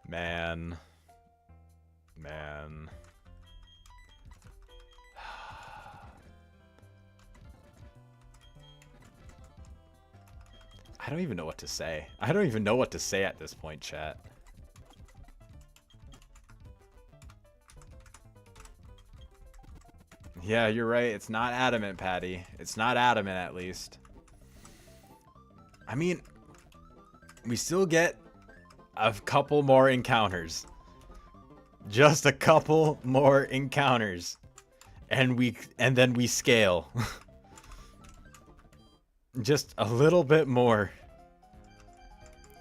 Man. I don't even know what to say. I don't even know what to say at this point, chat. Yeah, you're right. It's not adamant, Patty. It's not adamant, at least. I mean, we still get a couple more encounters. Just a couple more encounters. And then we scale. Just a little bit more.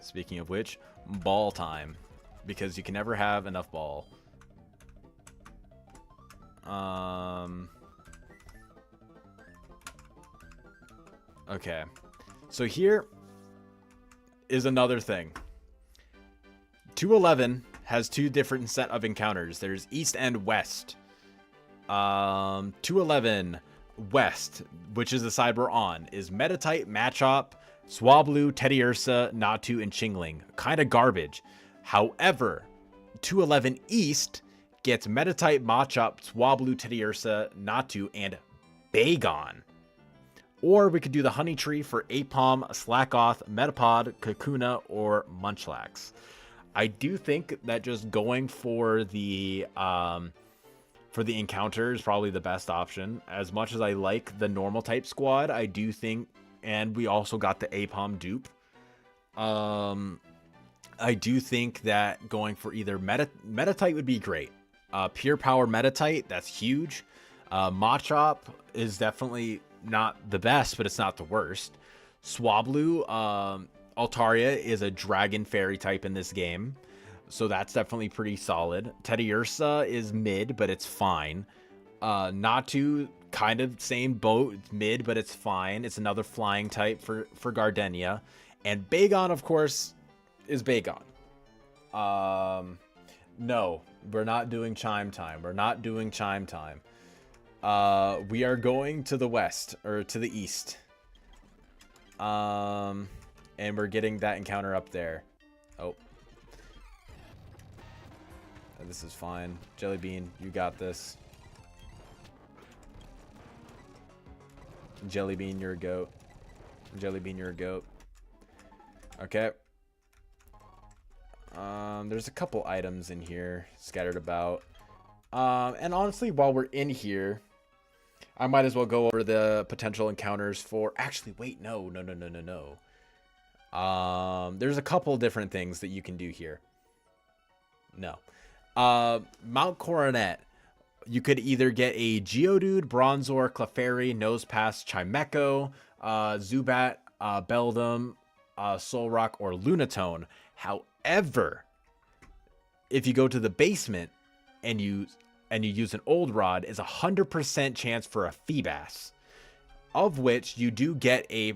Speaking of which, ball time. Because you can never have enough ball. Okay. So here is another thing. 211 has two different set of encounters. There's East and West. 211 West, which is the side we're on, is Meditite, Machop, Swablu, Teddiursa, Natu, and Chingling. Kind of garbage. However, 211 East gets Meditite, Machop, Swablu, Teddiursa, Natu, and Bagon. Or we could do the Honey Tree for Apom, Slackoth, Metapod, Kakuna, or Munchlax. I do think that just going for the encounter is probably the best option. As much as I like the normal type squad, I do think, and we also got the Apom dupe. I do think that going for either Metatite would be great. Pure Power Metatite, that's huge. Machop is definitely not the best, but it's not the worst. Swablu, Altaria is a Dragon Fairy type in this game, so that's definitely pretty solid. Teddiursa is mid, but it's fine. Natu, kind of same boat, it's mid, but it's fine. It's another flying type for Gardenia. And Bagon, of course, is Bagon. No, we're not doing Chime Time. We're not doing Chime Time. We are going to the west, or to the east. And we're getting that encounter up there. Oh. This is fine. Jellybean, you got this. Jellybean, you're a goat. Jellybean, you're a goat. Okay. There's a couple items in here scattered about. And honestly, while we're in here, I might as well go over the potential encounters for... Actually, wait, no. There's a couple different things that you can do here. No. Mount Coronet. You could either get a Geodude, Bronzor, Clefairy, Nosepass, Chimecho, Zubat, Beldum, Solrock, or Lunatone. However, if you go to the basement and you use an Old Rod, is 100% chance for a Feebas, of which you do get a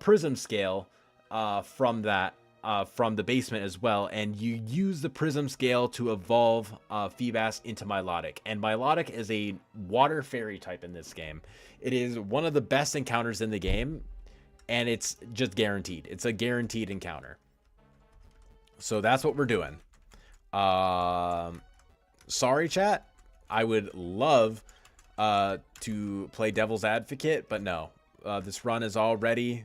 Prism Scale from the basement as well, and you use the Prism Scale to evolve Feebas into Milotic. And Milotic is a Water Fairy type in this game. It is one of the best encounters in the game, and it's just guaranteed. It's a guaranteed encounter. So that's what we're doing. Sorry, chat. I would love to play Devil's Advocate, but no. This run is already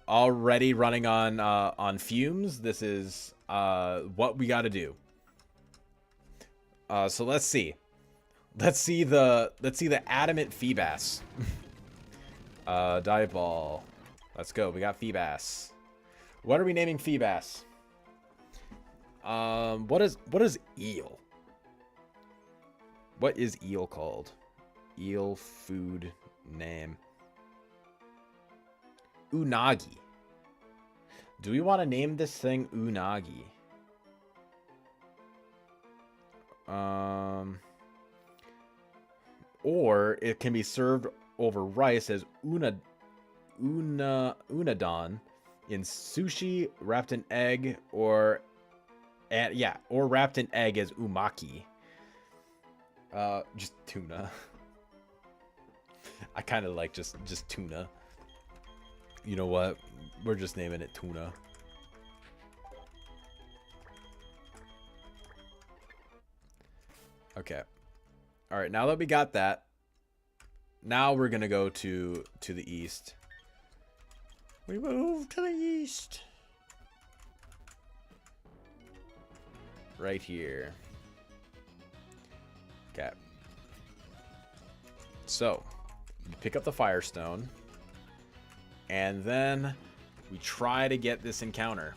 running on fumes. This is what we got to do. So let's see. Let's see the Adamant Feebas. Dive Ball. Let's go. We got Feebas. What are we naming Feebas? What is eel? What is eel called? Eel food name. Unagi. Do we want to name this thing Unagi? Or it can be served over rice as unadon in sushi, wrapped in egg, or wrapped in egg as umaki. Just tuna. I kind of like just tuna. You know what? We're just naming it tuna. Okay. All right, now that we got that, now we're going to go to the east. We move to the east. Right here. Okay. So, you pick up the Firestone, and then we try to get this encounter.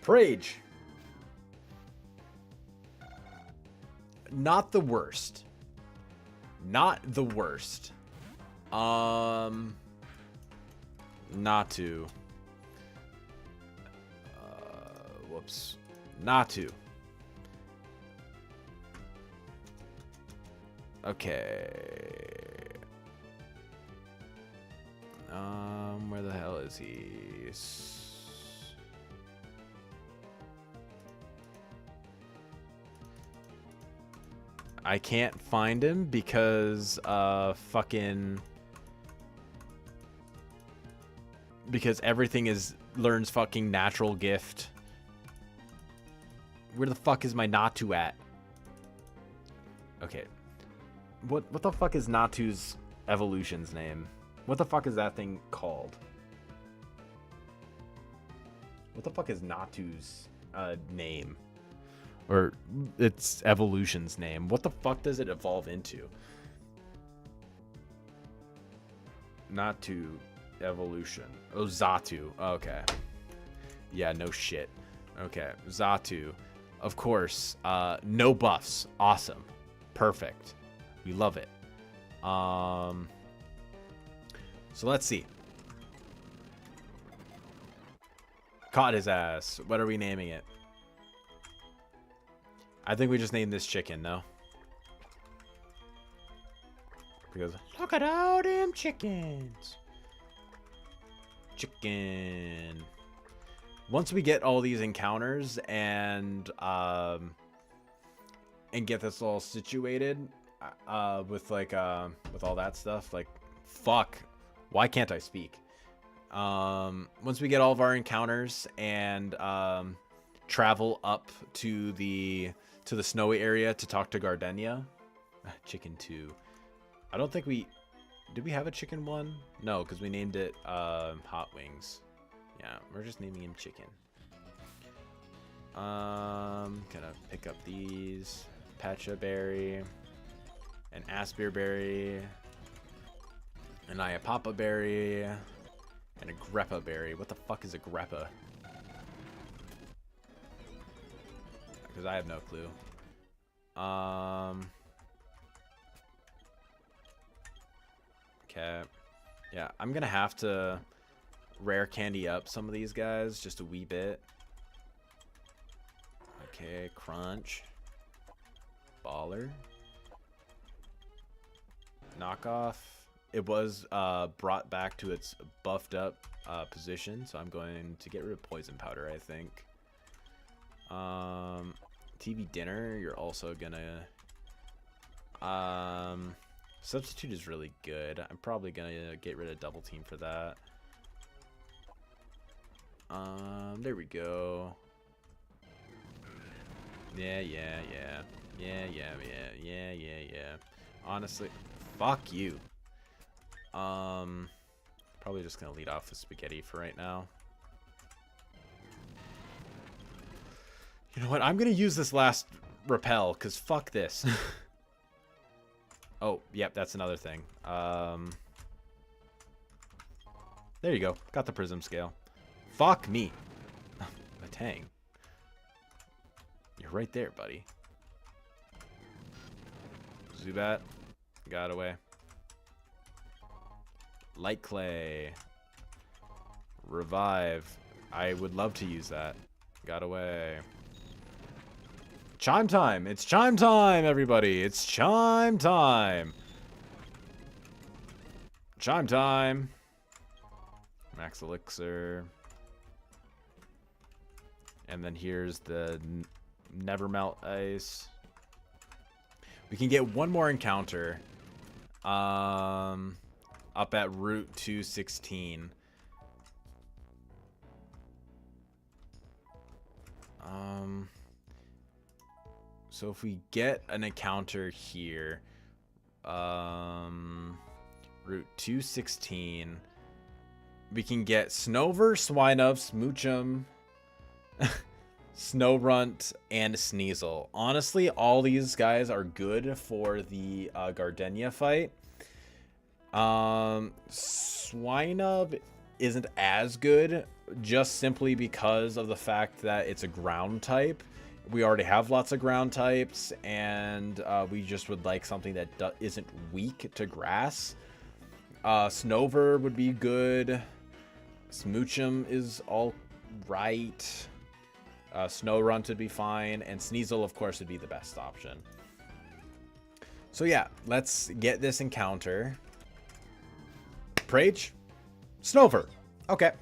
Prage. Not the worst. Not the worst. Natu. Whoops. Natu. Okay. Where the hell is he? I can't find him because because everything learns fucking natural gift. Where the fuck is my Natu at? Okay. What the fuck is Natu's evolution's name? What the fuck is that thing called? What the fuck is Natu's name? Or its evolution's name? What the fuck does it evolve into? Natu evolution. Oh, Zatu. Okay. Yeah, no shit. Okay, Zatu. Of course. No buffs. Awesome. Perfect. We love it. So let's see. Caught his ass. What are we naming it? I think we just named this chicken, no? Because look at all them chickens. Chicken. Once we get all these encounters and get this all situated, with like with all that stuff, like fuck, why can't I speak? Once we get all of our encounters and travel up to the snowy area to talk to Gardenia. Chicken 2. I don't think we did we have a chicken 1? No, because we named it Hot Wings. Yeah, we're just naming him Chicken. Gonna pick up these. Patcha Berry. An Aspear Berry. An Iapapa Berry. And a Greppa Berry. What the fuck is a Greppa? Because I have no clue. Okay. Yeah, I'm gonna have to rare candy up some of these guys just a wee bit. Okay, Crunch. Baller. Knockoff. It was brought back to its buffed up position, so I'm going to get rid of Poison Powder, I think. TV Dinner, you're also gonna... Substitute is really good. I'm probably gonna get rid of Double Team for that. There we go. Yeah. Honestly, fuck you. Probably just gonna lead off with Spaghetti for right now. You know what? I'm gonna use this last repel, cause fuck this. Oh, yep, that's another thing. There you go. Got the Prism Scale. Fuck me. A Tang. You're right there, buddy. Zubat. Got away. Light Clay. Revive. I would love to use that. Got away. Chime time! It's chime time, everybody! It's chime time! Chime time! Max Elixir. And then here's the Never Melt Ice. We can get one more encounter. Up at Route 216. So if we get an encounter here, Route 216, we can get Snover, Swinub, Smoochum, Snowrunt, and Sneasel. Honestly, all these guys are good for the Gardenia fight. Swinub isn't as good, just simply because of the fact that it's a ground type. We already have lots of ground types, and we just would like something that isn't weak to grass. Snover would be good. Smoochum is all right. Snowrunt would be fine, and Sneasel, of course, would be the best option. So yeah, let's get this encounter. Prage? Snover. Okay.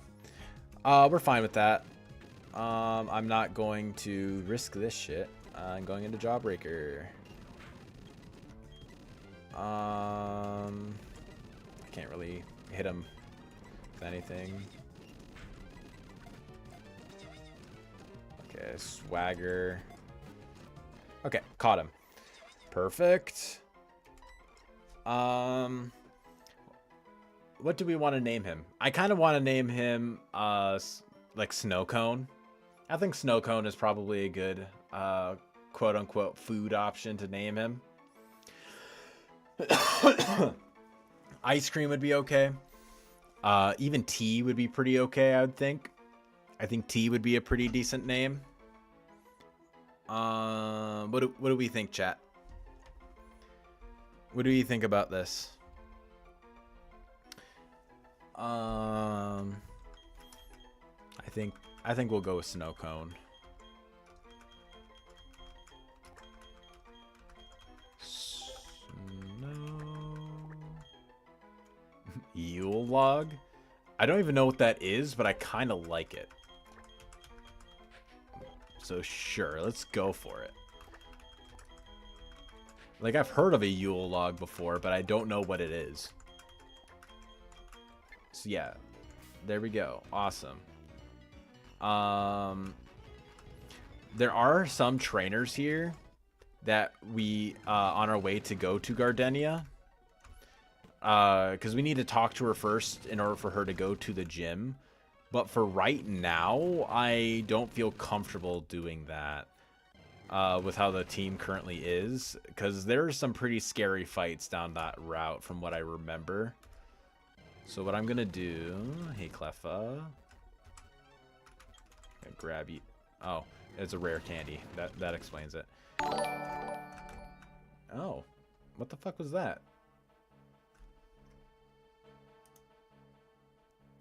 We're fine with that. I'm not going to risk this shit. I'm going into Jawbreaker. I can't really hit him with anything. Okay, Swagger. Okay, caught him. Perfect. What do we want to name him? I kind of want to name him like Snow Cone. I think Snow Cone is probably a good quote unquote food option to name him. Ice cream would be okay. Even tea would be pretty okay, I would think. I think tea would be a pretty decent name. What do we think, chat? What do you think about this? I think we'll go with Snow Cone. Yule log? I don't even know what that is, but I kind of like it. So sure, let's go for it. Like, I've heard of a Yule log before, but I don't know what it is. So yeah, there we go. Awesome. There are some trainers here that we on our way to go to Gardenia. Because we need to talk to her first in order for her to go to the gym. But for right now, I don't feel comfortable doing that with how the team currently is. Because there are some pretty scary fights down that route from what I remember. So what I'm going to do... Hey, Cleffa. Grab you. Oh, it's a rare candy. That explains it. Oh, what the fuck was that?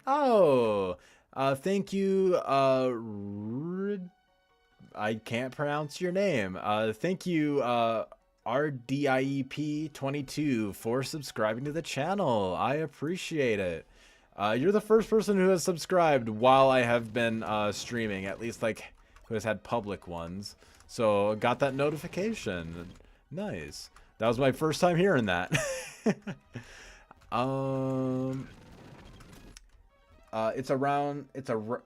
Oh, thank you, I can't pronounce your name. Thank you, RDIEP22 for subscribing to the channel. I appreciate it. You're the first person who has subscribed while I have been streaming, at least like who has had public ones. So got that notification. Nice. That was my first time hearing that. It's a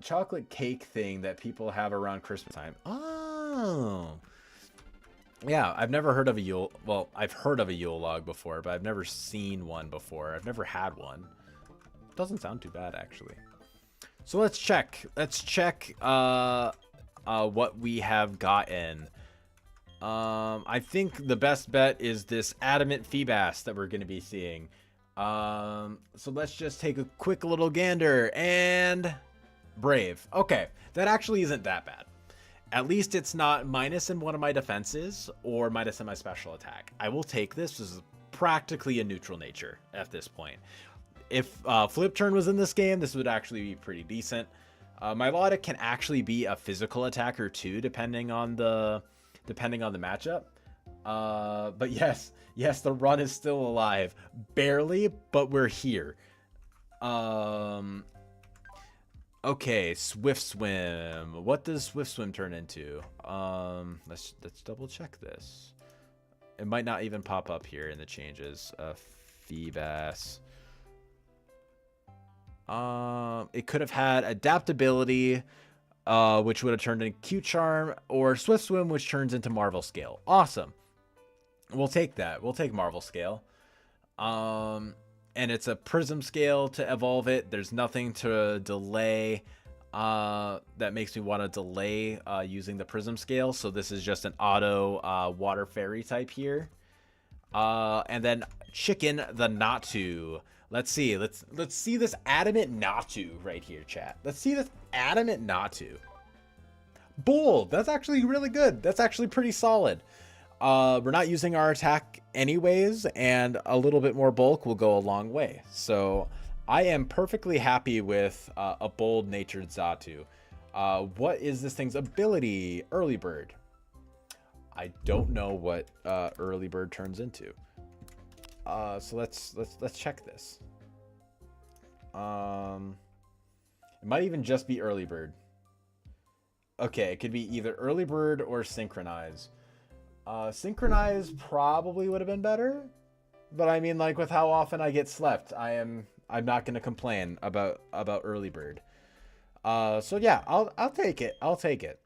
chocolate cake thing that people have around Christmas time. Oh. Yeah, I've never heard of a Yule... Well, I've heard of a Yule log before, but I've never seen one before. I've never had one. Doesn't sound too bad, actually. So let's check. Let's check what we have gotten. I think the best bet is this Adamant Feebas that we're going to be seeing. So let's just take a quick little gander. And... Brave. Okay, that actually isn't that bad. At least it's not minus in one of my defenses or minus in my special attack. I will take this as practically a neutral nature at this point. If Flip Turn was in this game, this would actually be pretty decent. My Melodic can actually be a physical attacker too, depending on the matchup. But yes, the run is still alive. Barely, but we're here. Okay, Swift Swim. What does Swift Swim turn into? Let's double check this. It might not even pop up here in the changes. Feebas. It could have had Adaptability, which would have turned into Cute Charm, or Swift Swim, which turns into Marvel Scale. Awesome. We'll take that. We'll take Marvel Scale. And it's a Prism Scale to evolve it. There's nothing to delay that makes me want to delay using the Prism Scale. So this is just an auto Water Fairy type here. And then Chicken the Natu. Let's see. Let's see this Adamant Natu right here, chat. Let's see this Adamant Natu. Bold. That's actually really good. That's actually pretty solid. We're not using our attack anyways, and a little bit more bulk will go a long way. So I am perfectly happy with a bold natured Xatu. What is this thing's ability? Early Bird. I don't know what Early Bird turns into. So let's check this. It might even just be Early Bird. Okay, it could be either Early Bird or Synchronize. Synchronize probably would have been better, but I mean, like, with how often I get slept, I'm not gonna complain about Early Bird. So yeah, I'll take it. I'll take it.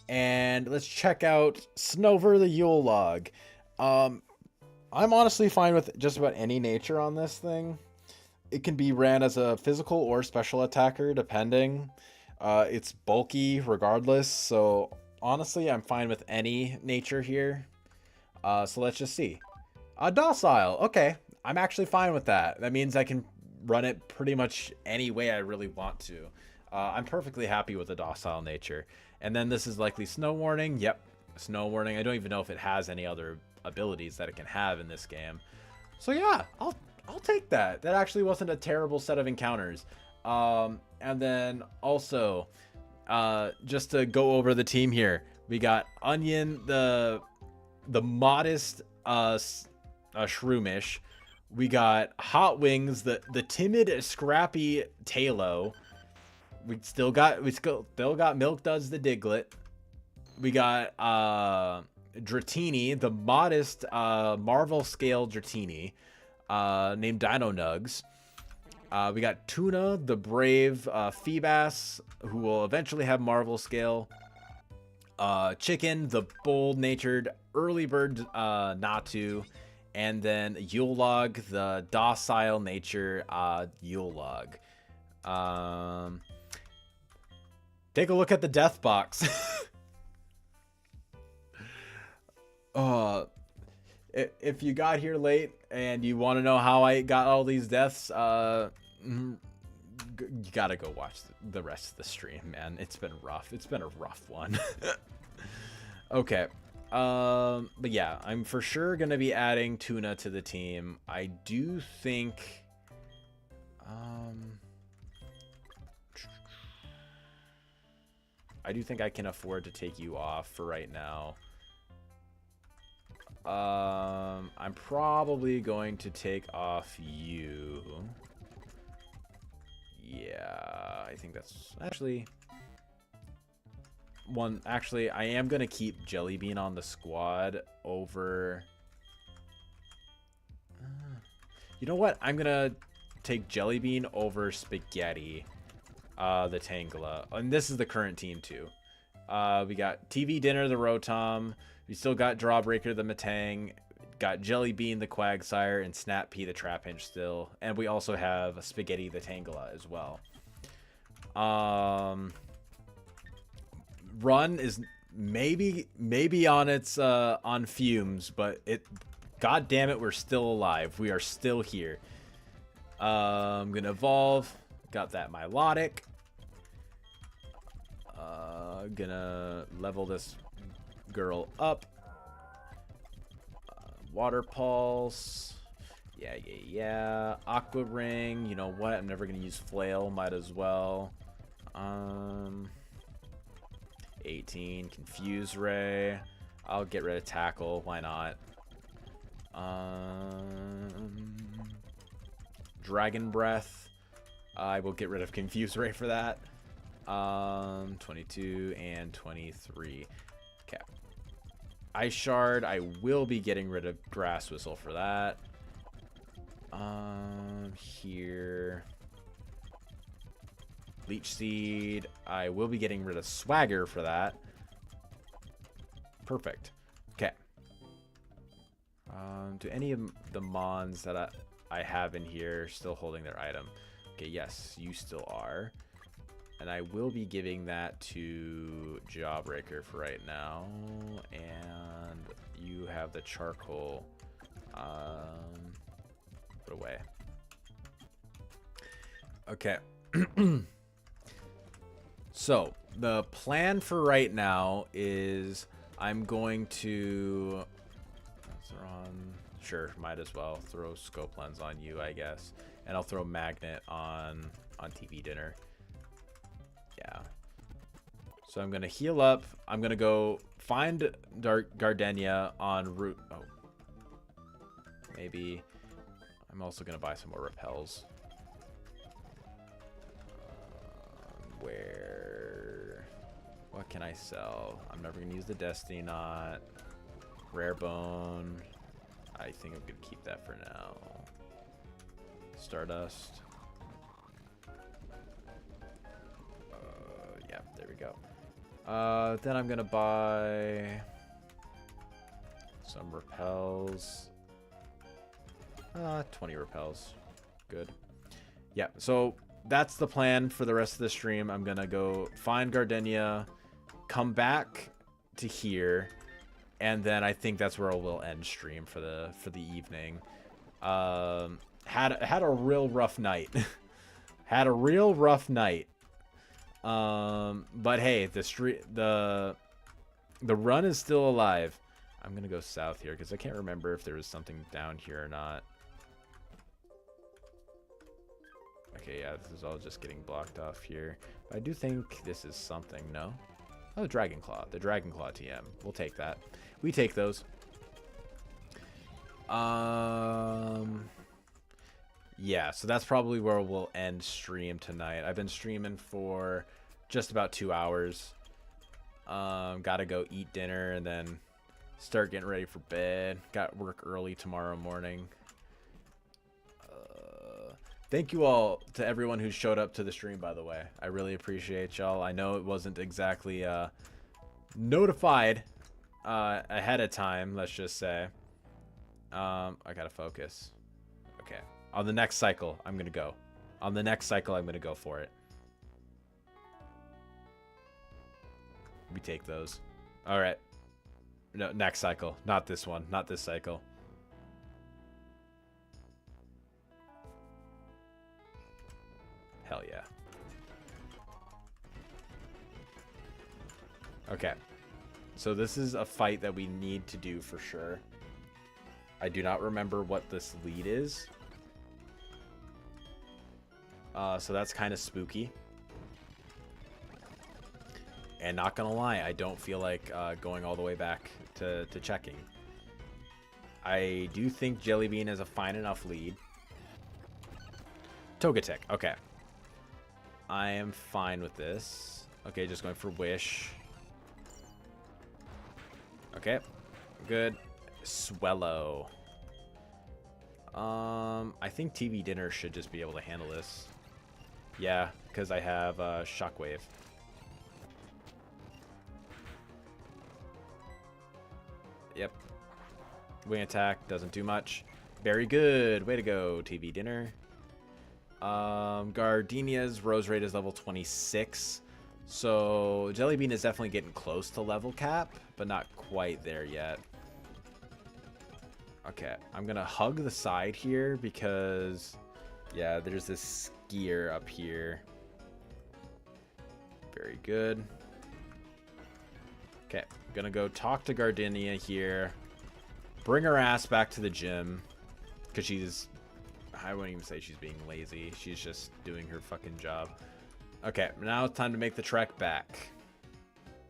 And let's check out Snover the Yule Log. I'm honestly fine with just about any nature on this thing. It can be ran as a physical or special attacker, depending. It's bulky regardless, so honestly, I'm fine with any nature here. So let's just see. Docile. Okay, I'm actually fine with that. That means I can run it pretty much any way I really want to. I'm perfectly happy with the docile nature. And then this is likely Snow Warning. Yep, Snow Warning. I don't even know if it has any other abilities that it can have in this game. So yeah, I'll take that. That actually wasn't a terrible set of encounters. And then also, just to go over the team here, we got Onion, the modest Shroomish. We got Hot Wings, the timid, scrappy Talo. We still got Milk Duds the Diglett. We got Dratini, the modest Marvel scale Dratini, named Dino Nugs. We got Tuna, the brave Feebas, who will eventually have Marvel scale. Chicken, the bold-natured early bird Natu. And then Yule Log, the docile nature Yule Log. Take a look at the death box. If you got here late and you want to know how I got all these deaths, you gotta go watch the rest of the stream, man. It's been rough. It's been a rough one. Okay. But yeah, I'm for sure gonna be adding Tuna to the team. I do think I can afford to take you off for right now. I'm probably going to take off you. Yeah, I think that's actually one. Actually, I am gonna keep Jellybean on the squad over. You know what? I'm gonna take Jellybean over Spaghetti, the Tangela, and this is the current team too. We got TV Dinner the Rotom. We still got Drawbreaker the Matang. Got Jellybean the Quagsire and Snap Pea the Trapinch still, and we also have Spaghetti the Tangela as well. Run is maybe on its on fumes, but god damn it, we're still alive. We are still here. I'm gonna evolve. Got that Milotic. Gonna level this girl up. Water Pulse. Yeah. Aqua Ring. You know what? I'm never gonna use Flail. Might as well. 18. Confuse Ray. I'll get rid of Tackle. Why not? Dragon Breath. I will get rid of Confuse Ray for that. 22 and 23. Okay. Ice Shard. I will be getting rid of Grass Whistle for that. Here. Leech Seed. I will be getting rid of Swagger for that. Perfect. Okay. Do any of the Mons that I have in here still holding their item? Okay, yes, you still are. And I will be giving that to Jawbreaker for right now. And you have the Charcoal. Put away. Okay. So, the plan for right now is I'm going to... throw on... Sure, might as well throw Scope Lens on you, I guess. And I'll throw Magnet on TV Dinner. Yeah. So I'm going to heal up. I'm going to go find Gardenia on route... Oh. Maybe. I'm also going to buy some more repels. What can I sell? I'm never going to use the Destiny Knot. Rare Bone. I think I'm going to keep that for now. Stardust. Yeah, there we go. Then I'm gonna buy some repels. 20 repels. Good. Yeah, so that's the plan for the rest of the stream. I'm gonna go find Gardenia, come back to here, and then I think that's where we'll end stream for the evening. Had a real rough night. Had a real rough night. But hey, the run is still alive. I'm gonna go south here because I can't remember if there was something down here or not. Okay, yeah, this is all just getting blocked off here. But I do think this is something, no? Oh, Dragon Claw. The Dragon Claw TM. We'll take that. We take those. Yeah, so that's probably where we'll end stream tonight. I've been streaming for just about 2 hours. Gotta go eat dinner and then start getting ready for bed. Got work early tomorrow morning. Thank you all to everyone who showed up to the stream, by the way. I really appreciate y'all. I know it wasn't exactly notified ahead of time, let's just say. I gotta focus. Okay. On the next cycle, I'm gonna go. On the next cycle, I'm gonna go for it. We take those. All right. No, next cycle. Not this one. Not this cycle. Hell yeah. Okay. So this is a fight that we need to do for sure. I do not remember what this lead is. So that's kind of spooky. And not gonna lie, I don't feel like going all the way back to checking. I do think Jellybean is a fine enough lead. Togetic, okay. I am fine with this. Okay, just going for Wish. Okay, good. Swellow. I think TV Dinner should just be able to handle this. Yeah, because I have Shockwave. Yep. Wing attack doesn't do much. Very good. Way to go, TV Dinner. Gardenia's Rose Rate is level 26. So Jellybean is definitely getting close to level cap, but not quite there yet. Okay, I'm gonna hug the side here because, yeah, there's this skier up here. Very good. Okay, gonna go talk to Gardenia here. Bring her ass back to the gym because she's, I wouldn't even say she's being lazy. She's just doing her fucking job. Okay, now it's time to make the trek back.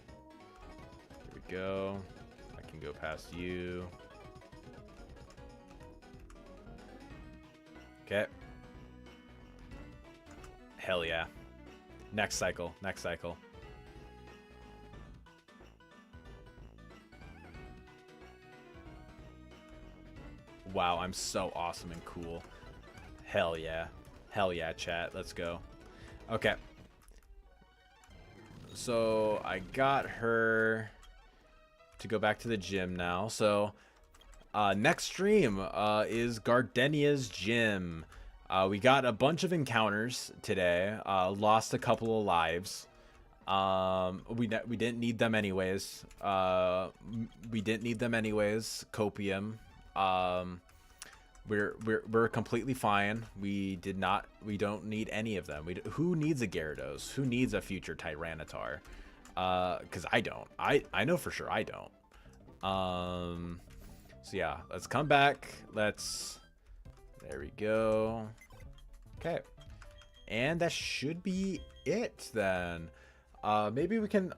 Here we go. I can go past you. Okay. Hell yeah. Next cycle. Next cycle. Wow, I'm so awesome and cool. Hell yeah. Hell yeah, chat. Let's go. Okay. So I got her to go back to the gym now. So next stream is Gardenia's gym. We got a bunch of encounters today. Lost a couple of lives. We didn't need them anyways. We didn't need them anyways. Copium. We're completely fine. We don't need any of them. Who needs a Gyarados? Who needs a future Tyranitar? Because I don't. I know for sure I don't. So yeah, let's come back. There we go. Okay. And that should be it then. Maybe we can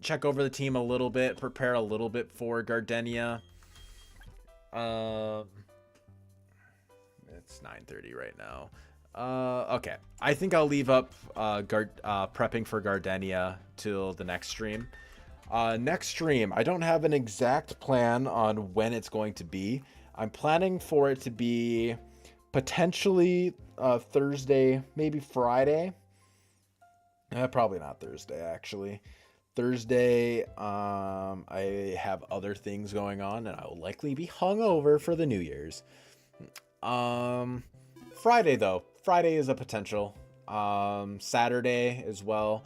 check over the team a little bit, prepare a little bit for Gardenia. It's 9:30 right now. Okay. I think I'll leave up prepping for Gardenia till the next stream. Next stream, I don't have an exact plan on when it's going to be. I'm planning for it to be potentially Thursday, maybe Friday. Probably not Thursday, actually. Thursday, I have other things going on, and I will likely be hungover for the New Year's. Friday though, Friday is a potential. Saturday as well.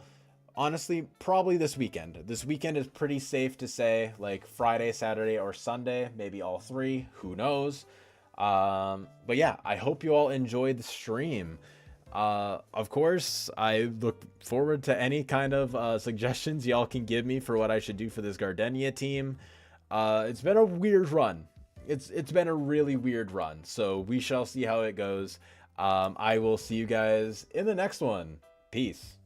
Honestly, probably this weekend. This weekend is pretty safe to say, like Friday, Saturday, or Sunday, maybe all three. Who knows? But yeah, I hope you all enjoyed the stream. Of course, I look forward to any kind of suggestions y'all can give me for what I should do for this Gardenia team. It's been a weird run. It's been a really weird run. So we shall see how it goes. I will see you guys in the next one. Peace.